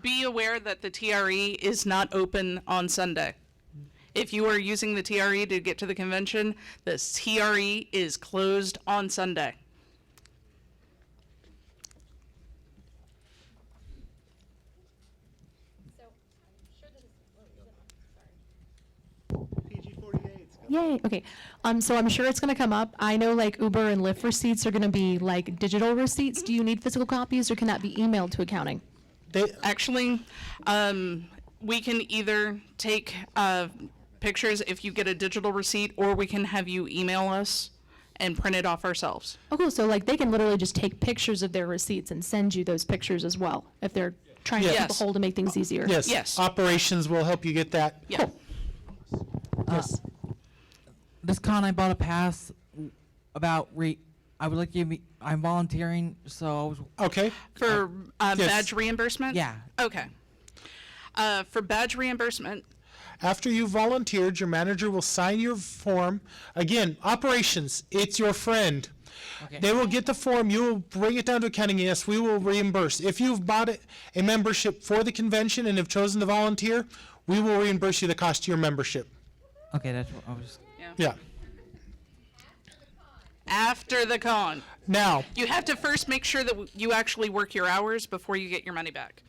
[SPEAKER 3] Be aware that the TRE is not open on Sunday. If you are using the TRE to get to the convention, the TRE is closed on Sunday.
[SPEAKER 10] Yay. Okay. So I'm sure it's going to come up. I know like Uber and Lyft receipts are going to be like digital receipts. Do you need physical copies or can that be emailed to accounting?
[SPEAKER 3] Actually, we can either take pictures if you get a digital receipt, or we can have you email us and print it off ourselves.
[SPEAKER 10] Oh, cool. So like they can literally just take pictures of their receipts and send you those pictures as well if they're trying to keep a hold to make things easier.
[SPEAKER 23] Yes. Operations will help you get that.
[SPEAKER 3] Yeah.
[SPEAKER 23] Yes.
[SPEAKER 12] This con, I bought a pass about I would like to give me. I'm volunteering, so I was
[SPEAKER 23] okay
[SPEAKER 3] for
[SPEAKER 23] yes.
[SPEAKER 3] badge reimbursement.
[SPEAKER 12] Yeah.
[SPEAKER 3] Okay. For badge reimbursement.
[SPEAKER 23] After you volunteered, your manager will sign your form. Again, operations, it's your friend.
[SPEAKER 12] Okay.
[SPEAKER 23] They will get the form. You will bring it down to accounting. Yes, we will reimburse. If you've bought a membership for the convention and have chosen to volunteer, we will reimburse you the cost of your membership.
[SPEAKER 12] Okay, that's what I was.
[SPEAKER 23] Yeah.
[SPEAKER 3] After the con.
[SPEAKER 23] Now.
[SPEAKER 3] You have to first make sure that you actually work your hours before you get your money back.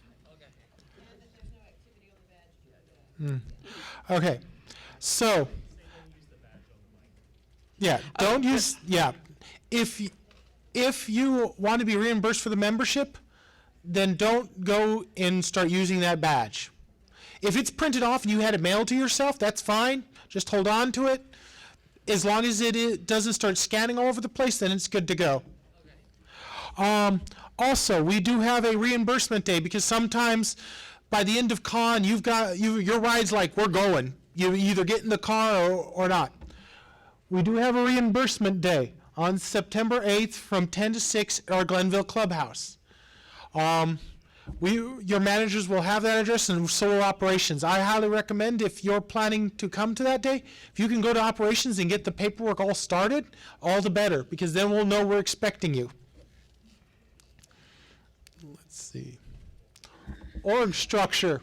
[SPEAKER 23] Okay. So. Yeah. Don't use. Yeah. If you want to be reimbursed for the membership, then don't go and start using that badge. If it's printed off and you had it mailed to yourself, that's fine. Just hold on to it. As long as it doesn't start scanning all over the place, then it's good to go. Also, we do have a reimbursement day because sometimes by the end of con, your ride's like, we're going. You either get in the car or not. We do have a reimbursement day on September 8th from 10 to 6 at our Glenville Clubhouse. Your managers will have that address, and so will operations. I highly recommend, if you're planning to come to that day, if you can go to operations and get the paperwork all started, all the better, because then we'll know we're expecting you. Let's see. Org structure.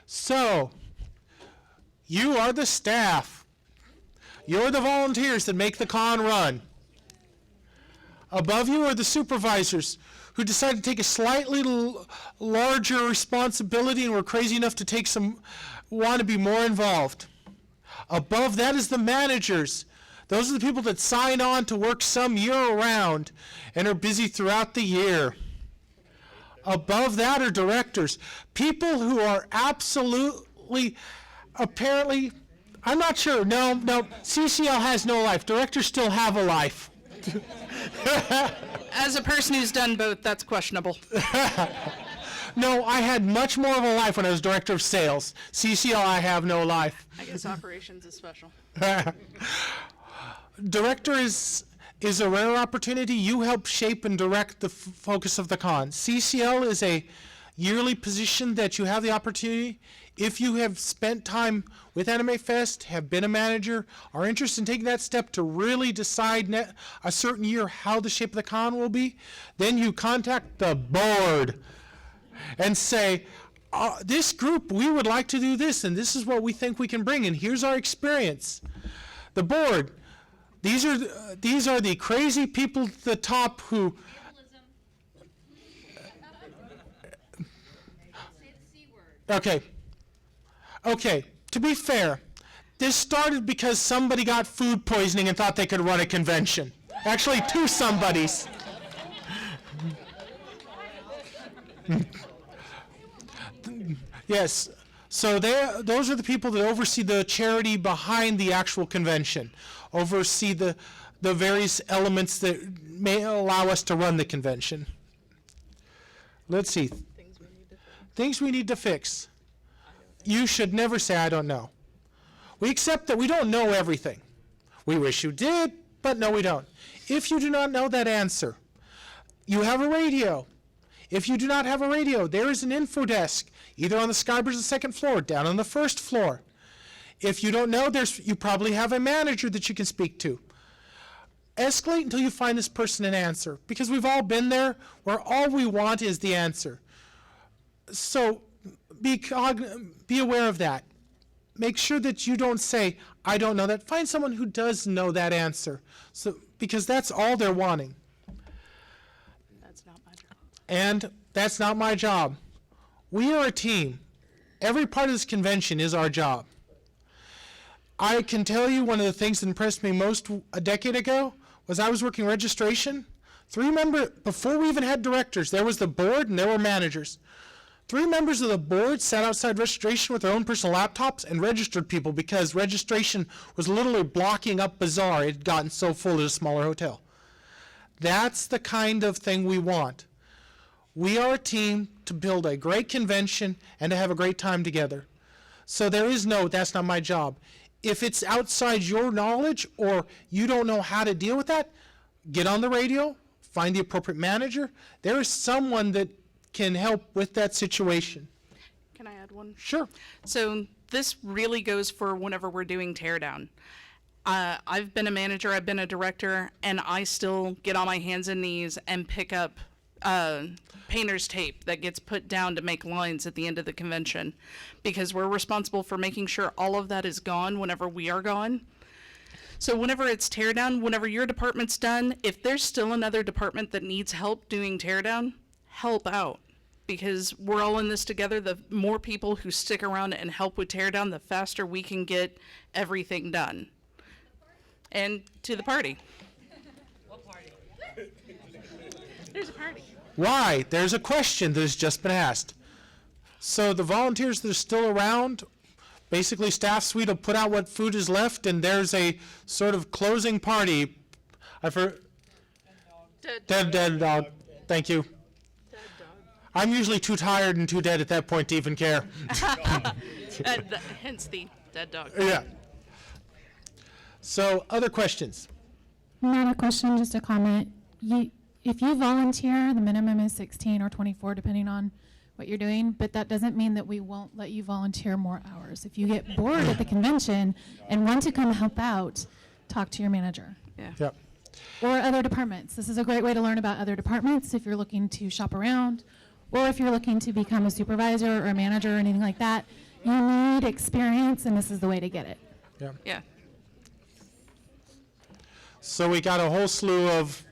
[SPEAKER 23] So, you are the staff. You're the volunteers that make the con run. Above you are the supervisors, who decided to take a slightly larger responsibility and were crazy enough to want to be more involved. Above that is the managers. Those are the people that sign on to work some year round and are busy throughout the year. Above that are directors, people who are absolutely, apparently, I'm not sure, no, CCL has no life. Directors still have a life.
[SPEAKER 3] As a person who's done both, that's questionable.
[SPEAKER 23] No, I had much more of a life when I was director of sales. CCL, I have no life.
[SPEAKER 3] I guess operations is special.
[SPEAKER 23] Director is a rare opportunity. You help shape and direct the focus of the con. CCL is a yearly position that you have the opportunity, if you have spent time with AnimeFest, have been a manager, are interested in taking that step to really decide a certain year how the shape of the con will be, then you contact the board and say, this group, we would like to do this, and this is what we think we can bring, and here's our experience. The board, these are the crazy people at the top who... Okay, to be fair, this started because somebody got food poisoning and thought they could run a convention. Actually, two somebodies. Yes, so those are the people that oversee the charity behind the actual convention, oversee the various elements that may allow us to run the convention. Let's see. Things we need to fix. you should never say, I don't know. We accept that we don't know everything. We wish you did, but no, we don't. If you do not know that answer, you have a radio. If you do not have a radio, there is an info desk, either on the Skybridge, the second floor, down on the first floor. If you don't know, you probably have a manager that you can speak to. Escalate until you find this person an answer, because we've all been there where all we want is the answer. So be aware of that. Make sure that you don't say, I don't know that. Find someone who does know that answer, because that's all they're wanting.
[SPEAKER 3] That's not my job.
[SPEAKER 23] And that's not my job. We are a team. Every part of this convention is our job. I can tell you one of the things that impressed me most a decade ago was I was working registration. Before we even had directors, there was the board and there were managers. 3 members of the board sat outside registration with their own personal laptops and registered people because registration was literally blocking up Bazaar. It had gotten so full at a smaller hotel. That's the kind of thing we want. We are a team to build a great convention and to have a great time together. So there is no, that's not my job. If it's outside your knowledge or you don't know how to deal with that, get on the radio, find the appropriate manager. There is someone that can help with that situation.
[SPEAKER 3] Can I add one?
[SPEAKER 23] Sure.
[SPEAKER 3] So this really goes for whenever we're doing teardown. I've been a manager, I've been a director, and I still get on my hands and knees and pick up painter's tape that gets put down to make lines at the end of the convention, because we're responsible for making sure all of that is gone whenever we are gone. So whenever it's teardown, whenever your department's done, if there's still another department that needs help doing teardown, help out, because we're all in this together. The more people who stick around and help with teardown, the faster we can get everything done. And to the party.
[SPEAKER 18] What party? There's a party.
[SPEAKER 23] Why? There's a question that has just been asked. So the volunteers that are still around, basically staff suite will put out what food is left, and there's a sort of closing party. Dead dog. Thank you. I'm usually too tired and too dead at that point to even care.
[SPEAKER 3] Hence the dead dog.
[SPEAKER 23] Yeah. So, other questions?
[SPEAKER 14] Not a question, just a comment. If you volunteer, the minimum is 16 or 24, depending on what you're doing, but that doesn't mean that we won't let you volunteer more hours. If you get bored at the convention and want to come help out, talk to your manager.
[SPEAKER 3] Yeah.
[SPEAKER 23] Yep.
[SPEAKER 14] Or other departments. This is a great way to learn about other departments if you're looking to shop around, or if you're looking to become a supervisor or a manager or anything like that. You need experience, and this is the way to get it.
[SPEAKER 23] Yeah.
[SPEAKER 3] Yeah.
[SPEAKER 23] So we got a whole slew of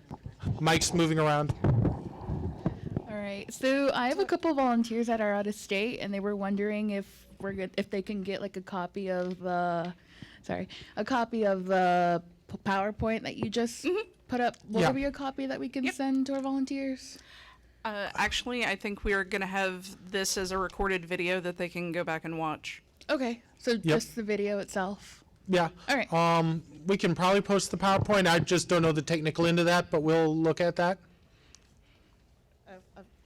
[SPEAKER 23] mics moving around.
[SPEAKER 15] All right. So I have a couple volunteers that are out of state, and they were wondering if if they can get like a copy of the PowerPoint that you just put up. Will there be a copy that we can send to our volunteers?
[SPEAKER 3] Actually, I think we are going to have this as a recorded video that they can go back and watch.
[SPEAKER 15] Okay. So just the video itself.
[SPEAKER 23] Yeah.
[SPEAKER 15] All right.
[SPEAKER 23] We can probably post the PowerPoint. I just don't know the technical end of that, but we'll look at that.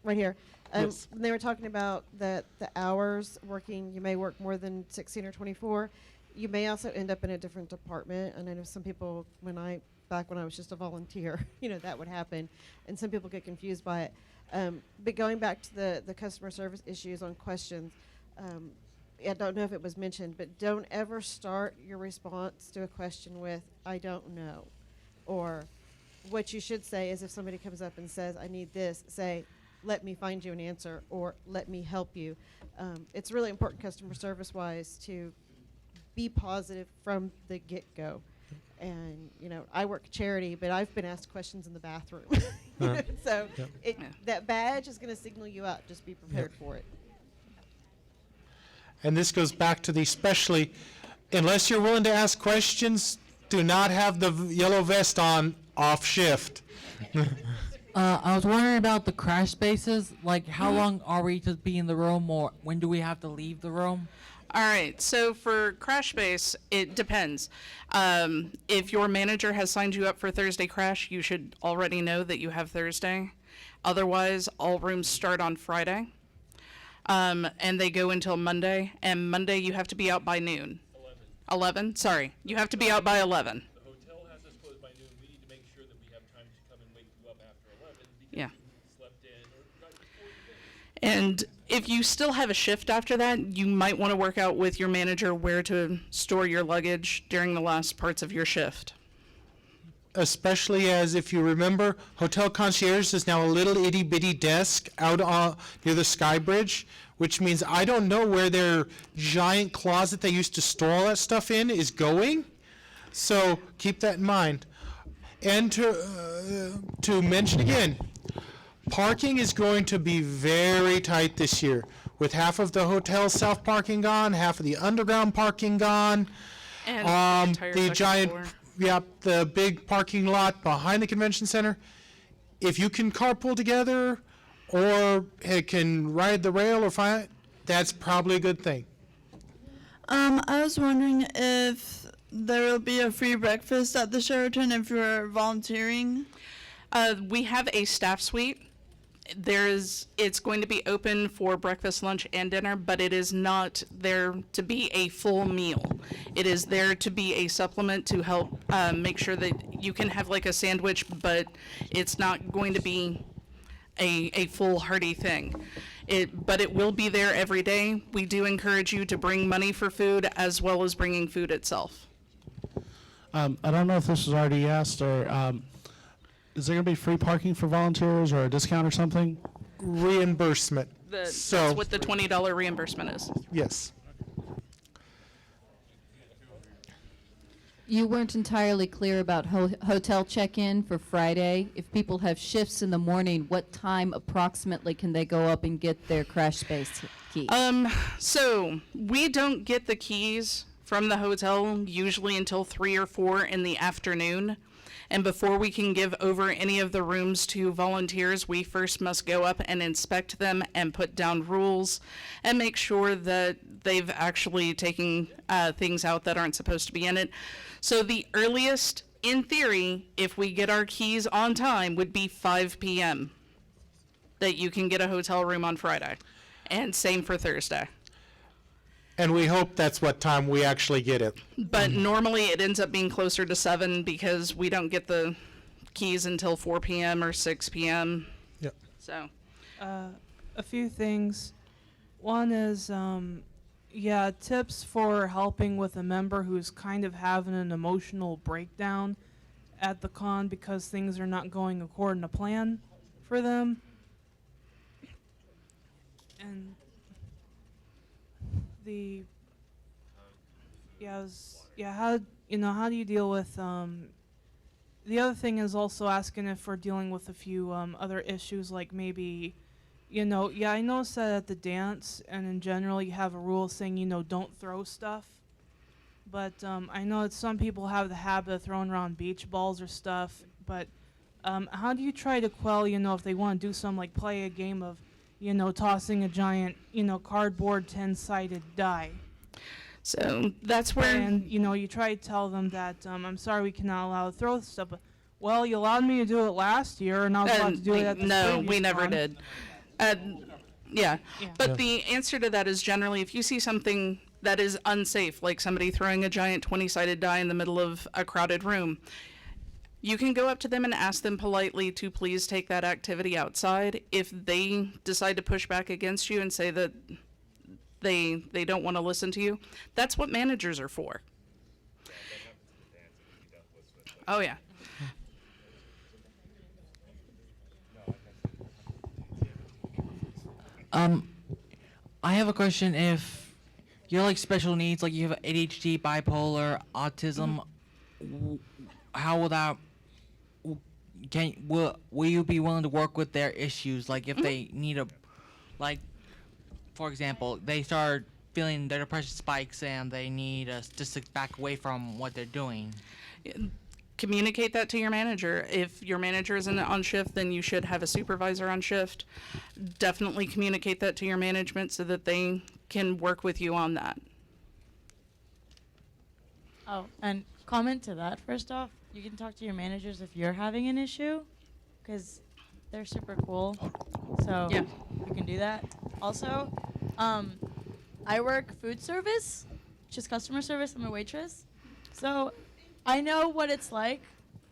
[SPEAKER 16] Right here.
[SPEAKER 23] Yes.
[SPEAKER 16] They were talking about the hours working. You may work more than 16 or 24. You may also end up in a different department. And I know some people, back when I was just a volunteer, that would happen. And some people get confused by it. But going back to the customer service issues on questions, I don't know if it was mentioned, but don't ever start your response to a question with, I don't know. Or what you should say is if somebody comes up and says, I need this, say, let me find you an answer, or let me help you. It's really important customer service-wise to be positive from the get-go. And, I work charity, but I've been asked questions in the bathroom. So that badge is going to signal you out. Just be prepared for it.
[SPEAKER 23] And this goes back to the especially, unless you're willing to ask questions, do not have the yellow vest on off shift.
[SPEAKER 12] I was wondering about the crash spaces. Like, how long are we to be in the room, or when do we have to leave the room?
[SPEAKER 3] All right, so for crash space, it depends. If your manager has signed you up for Thursday crash, you should already know that you have Thursday. Otherwise, all rooms start on Friday. and they go until Monday. And Monday you have to be out by noon. 11? Sorry, you have to be out by 11.
[SPEAKER 7] The hotel has us closed by noon. We need to make sure that we have time to come and wake you up after 11 because
[SPEAKER 3] Yeah.
[SPEAKER 7] you slept in or got before you finished.
[SPEAKER 3] And if you still have a shift after that, you might want to work out with your manager where to store your luggage during the last parts of your shift.
[SPEAKER 23] Especially as, if you remember, Hotel Concierge is now a little itty bitty desk out near the Sky Bridge, which means I don't know where their giant closet they used to store all that stuff in is going. So keep that in mind. And to mention again, parking is going to be very tight this year, with half of the hotel south parking gone, half of the underground parking gone.
[SPEAKER 3] And
[SPEAKER 23] The giant, the big parking lot behind the convention center. If you can carpool together or can ride the rail or find, that's probably a good thing.
[SPEAKER 17] I was wondering if there will be a free breakfast at the Sheraton if you're volunteering.
[SPEAKER 3] We have a staff suite. It's going to be open for breakfast, lunch, and dinner, but it is not there to be a full meal. It is there to be a supplement to help make sure that you can have like a sandwich, but it's not going to be a full hearty thing. But it will be there every day. We do encourage you to bring money for food as well as bringing food itself.
[SPEAKER 19] I don't know if this was already asked, or is there going to be free parking for volunteers or a discount or something?
[SPEAKER 23] Reimbursement.
[SPEAKER 3] That's what the $20 reimbursement is.
[SPEAKER 23] Yes.
[SPEAKER 8] You weren't entirely clear about hotel check-in for Friday. If people have shifts in the morning, what time approximately can they go up and get their crash space key?
[SPEAKER 3] So we don't get the keys from the hotel usually until 3 or 4 in the afternoon. And before we can give over any of the rooms to volunteers, we first must go up and inspect them and put down rules and make sure that they've actually taken things out that aren't supposed to be in it. So the earliest, in theory, if we get our keys on time, would be 5 p.m. that you can get a hotel room on Friday. And same for Thursday.
[SPEAKER 23] And we hope that's what time we actually get it.
[SPEAKER 3] But normally it ends up being closer to 7 because we don't get the keys until 4 p.m. or 6 p.m.
[SPEAKER 23] Yep.
[SPEAKER 3] So,
[SPEAKER 20] a few things. One is, tips for helping with a member who's kind of having an emotional breakdown at the con because things are not going according to plan for them. And how do you deal with the other thing is also asking if we're dealing with a few other issues, like maybe I noticed that at the dance and in general you have a rule saying don't throw stuff, but I know that some people have the habit of throwing around beach balls or stuff, but how do you try to quell if they want to do something like play a game of tossing a giant, cardboard 10-sided die?
[SPEAKER 3] So that's where...
[SPEAKER 20] And, you try to tell them that, I'm sorry we cannot allow to throw stuff, but, well, you allowed me to do it last year, and I was allowed to do it at the
[SPEAKER 3] No,
[SPEAKER 20] previous
[SPEAKER 3] we never
[SPEAKER 20] con.
[SPEAKER 3] did. But the answer to that is generally if you see something that is unsafe, like somebody throwing a giant 20-sided die in the middle of a crowded room, you can go up to them and ask them politely to please take that activity outside. If they decide to push back against you and say that they don't want to listen to you, that's what managers are for. Oh, yeah.
[SPEAKER 12] I have a question. If you're like special needs, like you have ADHD, bipolar, autism, how will that? Will you be willing to work with their issues? Like if they need for example, they start feeling their depression spikes and they need us just to back away from what they're doing.
[SPEAKER 3] Communicate that to your manager. If your manager isn't on shift, then you should have a supervisor on shift. Definitely communicate that to your management so that they can work with you on that.
[SPEAKER 24] Oh, and comment to that, first off, you can talk to your managers if you're having an issue, because they're super cool. So
[SPEAKER 3] yeah,
[SPEAKER 24] you can do that. Also, I work food service, just customer service. I'm a waitress. So I know what it's like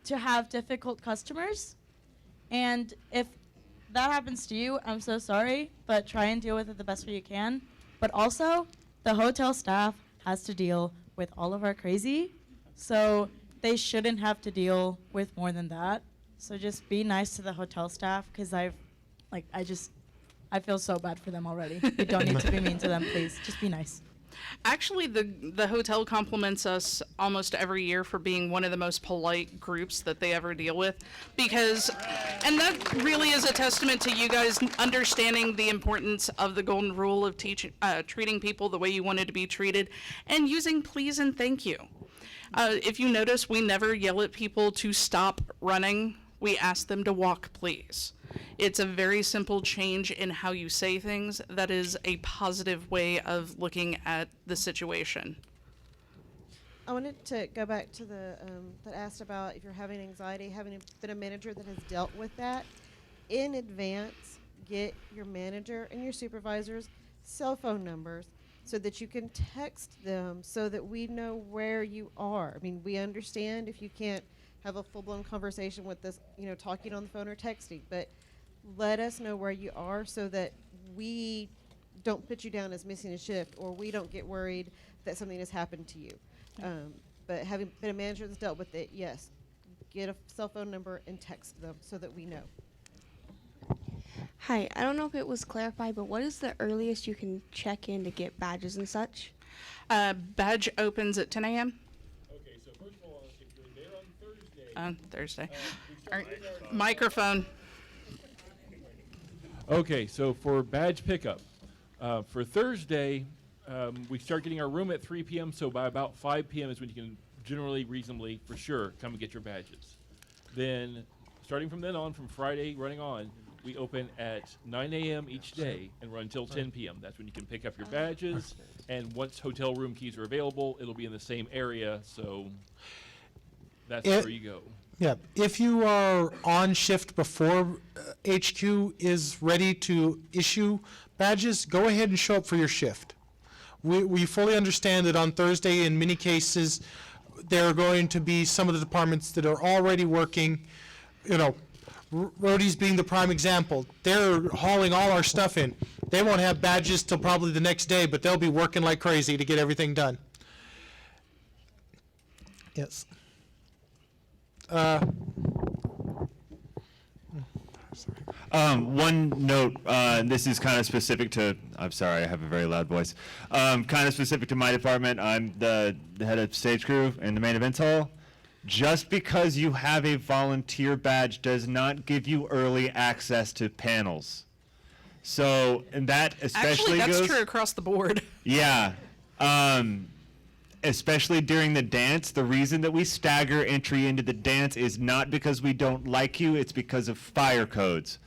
[SPEAKER 24] to have difficult customers. And if that happens to you, I'm so sorry, but try and deal with it the best way you can. But also, the hotel staff has to deal with all of our crazy, so they shouldn't have to deal with more than that. So just be nice to the hotel staff, because I feel so bad for them already. You don't need to be mean to them, please. Just be nice.
[SPEAKER 3] Actually, the hotel compliments us almost every year for being one of the most polite groups that they ever deal with, and that really is a testament to you guys understanding the importance of the golden rule of treating people the way you wanted to be treated, and using please and thank you. If you notice, we never yell at people to stop running. We ask them to walk, please. It's a very simple change in how you say things that is a positive way of looking at the situation.
[SPEAKER 16] I wanted to go back to the that asked about if you're having anxiety, having been a manager that has dealt with that. In advance, get your manager and your supervisor's cell phone numbers so that you can text them so that we know where you are. I mean, we understand if you can't have a full-blown conversation with this, talking on the phone or texting, but let us know where you are so that we don't put you down as missing a shift, or we don't get worried that something has happened to you. But having been a manager that's dealt with it, yes, get a cell phone number and text them so that we know.
[SPEAKER 1] Hi, I don't know if it was clarified, but what is the earliest you can check in to get badges and such?
[SPEAKER 3] Badge opens at 10 a.m.
[SPEAKER 5] Okay, so first of all, if you're there
[SPEAKER 3] on Thursday. Microphone.
[SPEAKER 5] Okay, so for badge pickup, for Thursday, we start getting our room at 3 p.m., so by about 5 p.m. is when you can generally, reasonably, for sure, come and get your badges. Then, starting from then on, from Friday running on, we open at 9 a.m. each day and run until 10 p.m. That's when you can pick up your badges, and once hotel room keys are available, it'll be in the same area, so that's where you go.
[SPEAKER 23] Yeah, if you are on shift before HQ is ready to issue badges, go ahead and show up for your shift. We fully understand that on Thursday, in many cases, there are going to be some of the departments that are already working, roadies being the prime example. They're hauling all our stuff in. They won't have badges till probably the next day, but they'll be working like crazy to get everything done. Yes.
[SPEAKER 13] One note, this is kind of specific to, I'm sorry, I have a very loud voice. Kind of specific to my department. I'm the head of stage crew in the main events hall. Just because you have a volunteer badge does not give you early access to panels. So, and that especially
[SPEAKER 3] Actually, that's
[SPEAKER 13] goes,
[SPEAKER 3] true across the board.
[SPEAKER 13] Yeah. Especially during the dance, the reason that we stagger entry into the dance is not because we don't like you, it's because of fire codes.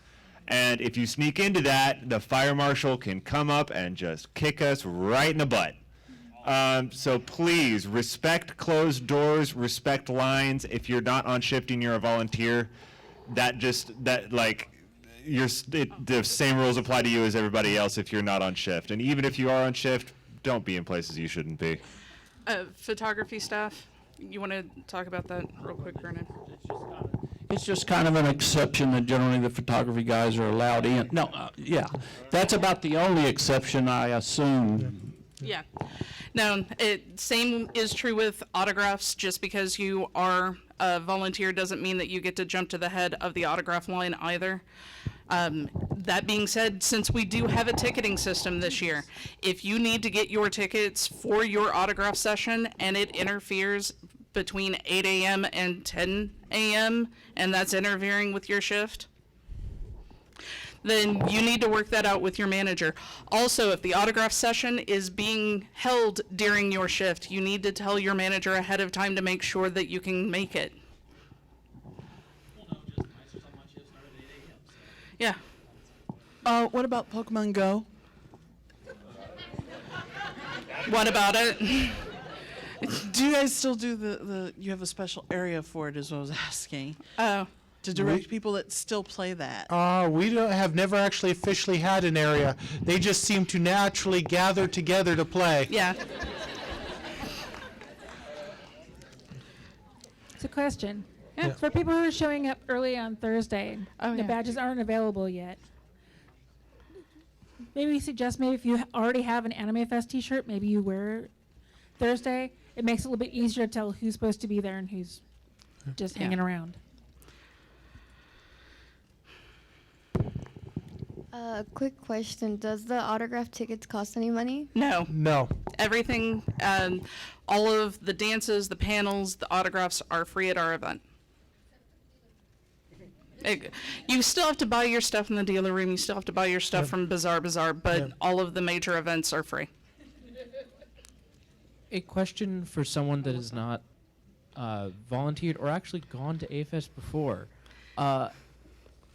[SPEAKER 13] And if you sneak into that, the fire marshal can come up and just kick us right in the butt. So please, respect closed doors, respect lines. If you're not on shift and you're a volunteer, the same rules apply to you as everybody else if you're not on shift. And even if you are on shift, don't be in places you shouldn't be.
[SPEAKER 3] Photography staff, you want to talk about that real quick, Vernon?
[SPEAKER 6] It's just kind of an exception that generally the photography guys are allowed in. No, yeah, that's about the only exception, I assume.
[SPEAKER 3] Yeah. No, same is true with autographs. Just because you are a volunteer doesn't mean that you get to jump to the head of the autograph line either. That being said, since we do have a ticketing system this year, if you need to get your tickets for your autograph session and it interferes between 8 a.m. and 10 a.m., and that's interfering with your shift, then you need to work that out with your manager. Also, if the autograph session is being held during your shift, you need to tell your manager ahead of time to make sure that you can make it. Yeah.
[SPEAKER 21] What about Pokemon Go?
[SPEAKER 3] What about it?
[SPEAKER 21] Do you guys still do you have a special area for it, is what I was asking.
[SPEAKER 3] Oh.
[SPEAKER 21] to direct people that still play that?
[SPEAKER 23] We have never actually officially had an area. They just seem to naturally gather together to play.
[SPEAKER 3] Yeah.
[SPEAKER 2] It's a question.
[SPEAKER 23] Yeah.
[SPEAKER 2] For people who are showing up early on Thursday, the
[SPEAKER 23] yeah.
[SPEAKER 2] badges aren't available yet. Maybe suggest if you already have an AnimeFest t-shirt, maybe you wear it Thursday. It makes it a little bit easier to tell who's supposed to be there and who's just hanging around.
[SPEAKER 1] Quick question. Does the autograph tickets cost any money?
[SPEAKER 3] No.
[SPEAKER 23] No.
[SPEAKER 3] Everything, all of the dances, the panels, the autographs are free at our event. You still have to buy your stuff in the dealer room. You still have to buy your stuff from Bazaar, but all of the major events are free.
[SPEAKER 4] A question for someone that has not volunteered or actually gone to AFest before.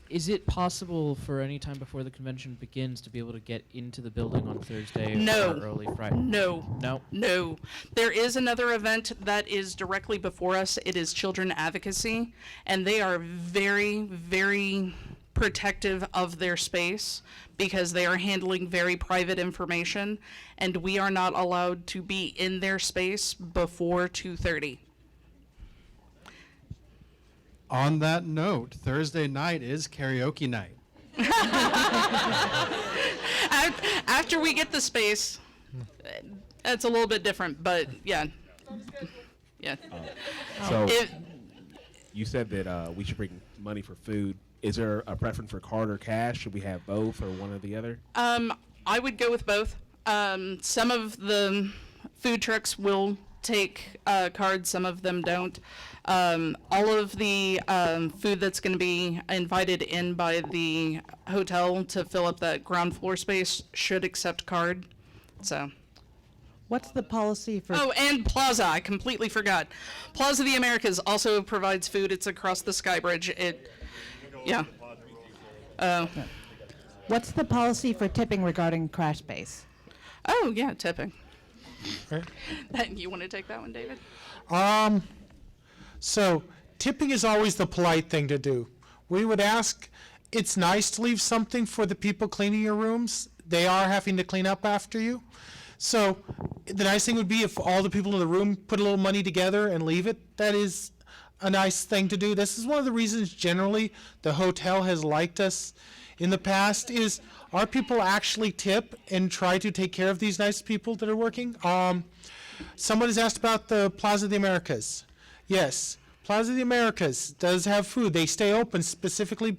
[SPEAKER 4] Is it possible for any time before the convention begins to be able to get into the building on Thursday
[SPEAKER 3] No.
[SPEAKER 4] or early Friday?
[SPEAKER 3] No.
[SPEAKER 4] No?
[SPEAKER 3] No. There is another event that is directly before us. It is Children Advocacy, and they are very, very protective of their space because they are handling very private information, and we are not allowed to be in their space before 2:30.
[SPEAKER 11] On that note, Thursday night is karaoke night.
[SPEAKER 3] After we get the space, it's a little bit different, but yeah. Yeah.
[SPEAKER 22] So you said that we should bring money for food. Is there a preference for card or cash? Should we have both or one or the other?
[SPEAKER 3] I would go with both. Some of the food trucks will take cards, some of them don't. All of the food that's going to be invited in by the hotel to fill up that ground floor space should accept card. So.
[SPEAKER 25] What's the policy for?
[SPEAKER 3] Oh, and Plaza, I completely forgot. Plaza of the Americas also provides food. It's across the Sky Bridge. Yeah.
[SPEAKER 25] What's the policy for tipping regarding crash base?
[SPEAKER 3] Oh, yeah, tipping. You want to take that one, David?
[SPEAKER 23] So tipping is always the polite thing to do. We would ask, it's nice to leave something for the people cleaning your rooms. They are having to clean up after you. So the nice thing would be if all the people in the room put a little money together and leave it. That is a nice thing to do. This is one of the reasons generally the hotel has liked us in the past is our people actually tip and try to take care of these nice people that are working. Someone has asked about the Plaza of the Americas. Yes, Plaza of the Americas does have food. They stay open specifically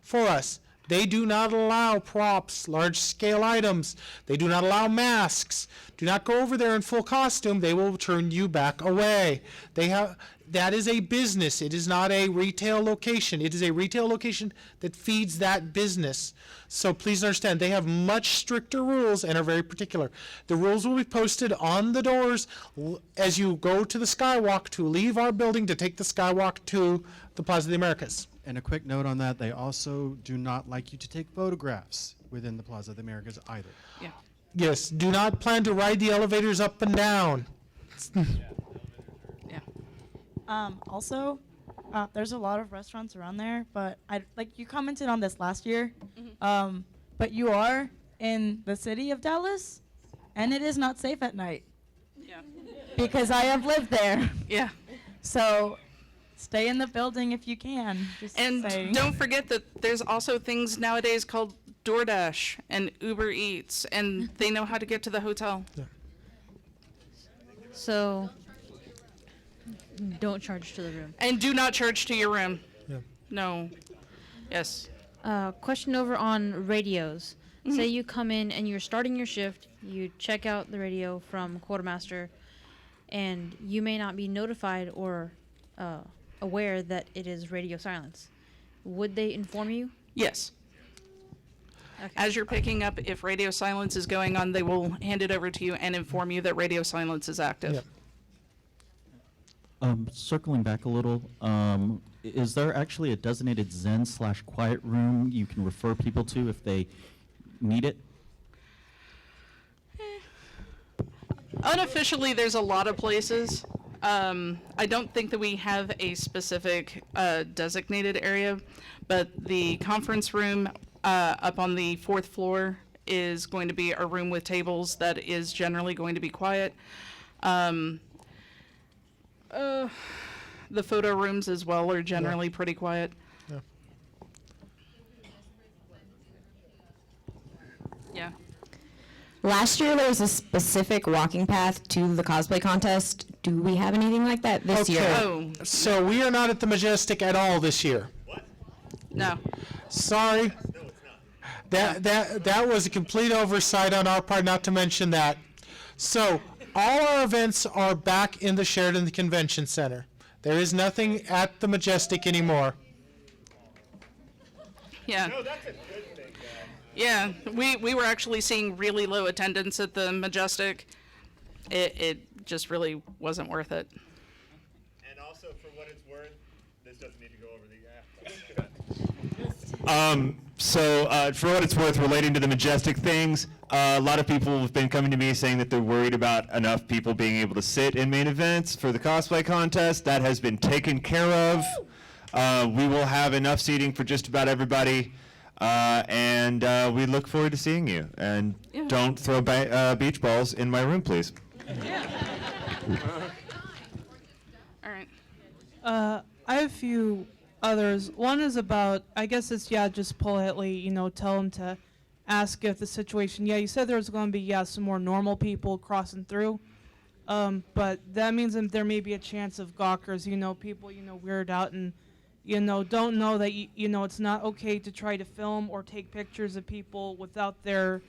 [SPEAKER 23] for us. They do not allow props, large-scale items. They do not allow masks. Do not go over there in full costume. They will turn you back away. That is a business. It is not a retail location. It is a retail location that feeds that business. So please understand, they have much stricter rules and are very particular. The rules will be posted on the doors as you go to the Skywalk to leave our building to take the Skywalk to the Plaza of the Americas.
[SPEAKER 11] And a quick note on that, they also do not like you to take photographs within the Plaza of the Americas either.
[SPEAKER 3] Yeah.
[SPEAKER 23] Yes, do not plan to ride the elevators up and down.
[SPEAKER 24] Also, there's a lot of restaurants around there, but you commented on this last year, but you are in the city of Dallas, and it is not safe at night.
[SPEAKER 3] Yeah.
[SPEAKER 24] Because I have lived there.
[SPEAKER 3] Yeah.
[SPEAKER 24] So stay in the building if you can. Just
[SPEAKER 3] And
[SPEAKER 24] saying.
[SPEAKER 3] don't forget that there's also things nowadays called DoorDash and Uber Eats, and they know how to get to the hotel.
[SPEAKER 26] So don't charge to the room.
[SPEAKER 3] And do not charge to your room.
[SPEAKER 23] Yeah.
[SPEAKER 3] No. Yes.
[SPEAKER 26] Question over on radios.
[SPEAKER 3] Mhm.
[SPEAKER 26] Say you come in and you're starting your shift, you check out the radio from quartermaster, and you may not be notified or aware that it is radio silence. Would they inform you?
[SPEAKER 3] Yes. As you're picking up, if radio silence is going on, they will hand it over to you and inform you that radio silence is active.
[SPEAKER 27] Circling back a little, is there actually a designated Zen/quiet room you can refer people to if they need it?
[SPEAKER 3] Unofficially, there's a lot of places. I don't think that we have a specific designated area, but the conference room up on the 4th floor is going to be a room with tables that is generally going to be quiet. The photo rooms as well are generally pretty quiet.
[SPEAKER 23] Yeah.
[SPEAKER 3] Yeah.
[SPEAKER 7] Last year there was a specific walking path to the cosplay contest. Do we have anything like that this year?
[SPEAKER 3] Oh.
[SPEAKER 23] So we are not at the Majestic at all this year.
[SPEAKER 3] No.
[SPEAKER 23] Sorry. That was a complete oversight on our part not to mention that. So all our events are back in the Sheraton Convention Center. There is nothing at the Majestic anymore.
[SPEAKER 3] Yeah.
[SPEAKER 13] No, that's a good thing,
[SPEAKER 3] Yeah, we were actually seeing really low attendance at the Majestic. It just really wasn't worth it.
[SPEAKER 13] And also, for what it's worth, this doesn't need to go over the app. So for what it's worth, relating to the Majestic things, a lot of people have been coming to me saying that they're worried about enough people being able to sit in main events for the cosplay contest. That has been taken care of. We will have enough seating for just about everybody, and we look forward to seeing you. And don't throw beach balls in my room, please.
[SPEAKER 3] All right.
[SPEAKER 20] I have a few others. One is about, I guess it's, just politely, tell them to ask if the situation, you said there was going to be, some more normal people crossing through. But that means that there may be a chance of gawkers, people, weird out and, don't know that, it's not okay to try to film or take pictures of people without their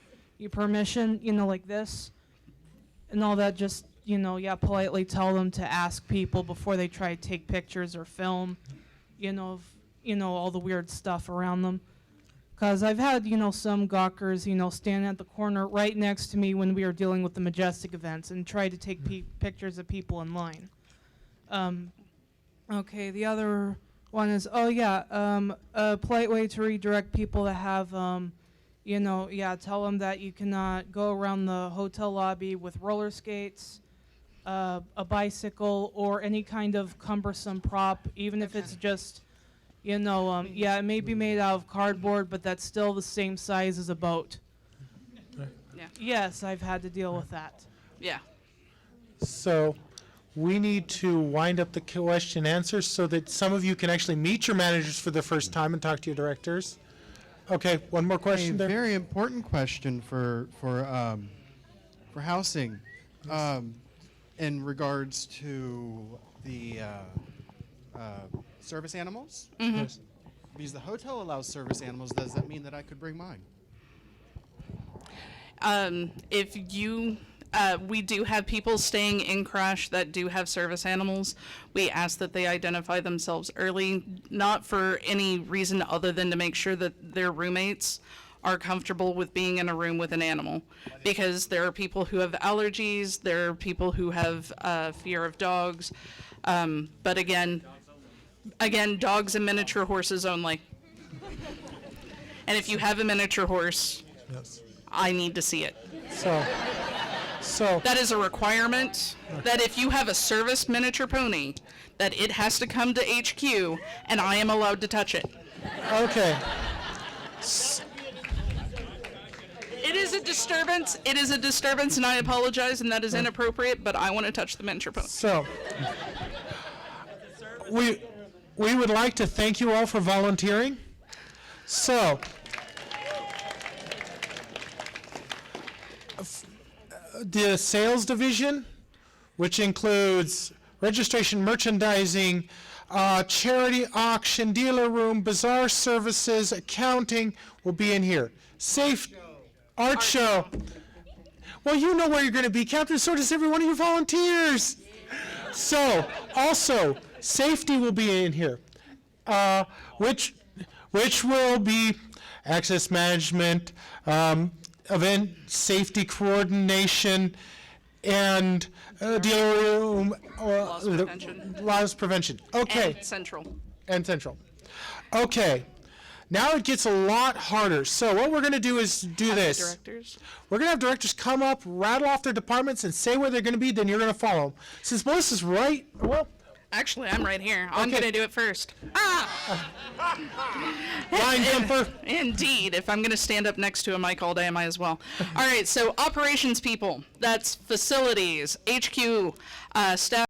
[SPEAKER 20] permission, like this. And all that, just, politely tell them to ask people before they try to take pictures or film, of, all the weird stuff around them. Because I've had, some gawkers, standing at the corner right next to me when we were dealing with the Majestic events and try to take pictures of people in line. Okay, the other one is, a polite way to redirect people that have, tell them that you cannot go around the hotel lobby with roller skates, a bicycle, or any kind of cumbersome prop, even if it's just, it may be made out of cardboard, but that's still the same size as a boat.
[SPEAKER 3] Yeah.
[SPEAKER 20] Yes, I've had to deal with that.
[SPEAKER 3] Yeah.
[SPEAKER 23] So we need to wind up the question and answer so that some of you can actually meet your managers for the first time and talk to your directors. Okay, one more question there.
[SPEAKER 11] Very important question for housing, in regards to the service animals.
[SPEAKER 3] Mhm.
[SPEAKER 23] Yes.
[SPEAKER 11] Because the hotel allows service animals, does that mean that I could bring mine?
[SPEAKER 3] If you, we do have people staying in Crash that do have service animals. We ask that they identify themselves early, not for any reason other than to make sure that their roommates are comfortable with being in a room with an animal. Because there are people who have allergies, there are people who have fear of dogs. But again, dogs and miniature horses only. And if you have a miniature horse,
[SPEAKER 23] Yes.
[SPEAKER 3] I need to see it.
[SPEAKER 23] So
[SPEAKER 3] that is a requirement, that if you have a service miniature pony, that it has to come to HQ and I am allowed to touch it.
[SPEAKER 23] Okay.
[SPEAKER 3] It is a disturbance. It is a disturbance, and I apologize, and that is inappropriate, but I want to touch the miniature pony.
[SPEAKER 23] So we would like to thank you all for volunteering. So the sales division, which includes registration, merchandising, charity auction, dealer room, bazaar services, accounting, will be in here. Art show. Well, you know where you're going to be, Captain. So does every one of your volunteers. So, also, safety will be in here, which will be access management, event safety coordination, and dealer room, loss prevention. Okay.
[SPEAKER 3] And central.
[SPEAKER 23] And central. Okay. Now it gets a lot harder. So what we're going to do is do
[SPEAKER 3] Have the
[SPEAKER 23] this.
[SPEAKER 3] directors.
[SPEAKER 23] We're going to have directors come up, rattle off their departments, and say where they're going to be, then you're going to follow them. Since Melissa's right, well,
[SPEAKER 3] Actually, I'm right here. I'm
[SPEAKER 23] Okay.
[SPEAKER 3] going to do it first.
[SPEAKER 23] line jumper.
[SPEAKER 3] Indeed. If I'm going to stand up next to a mic all day, I might as well. All right, so operations people. That's facilities, HQ, staff.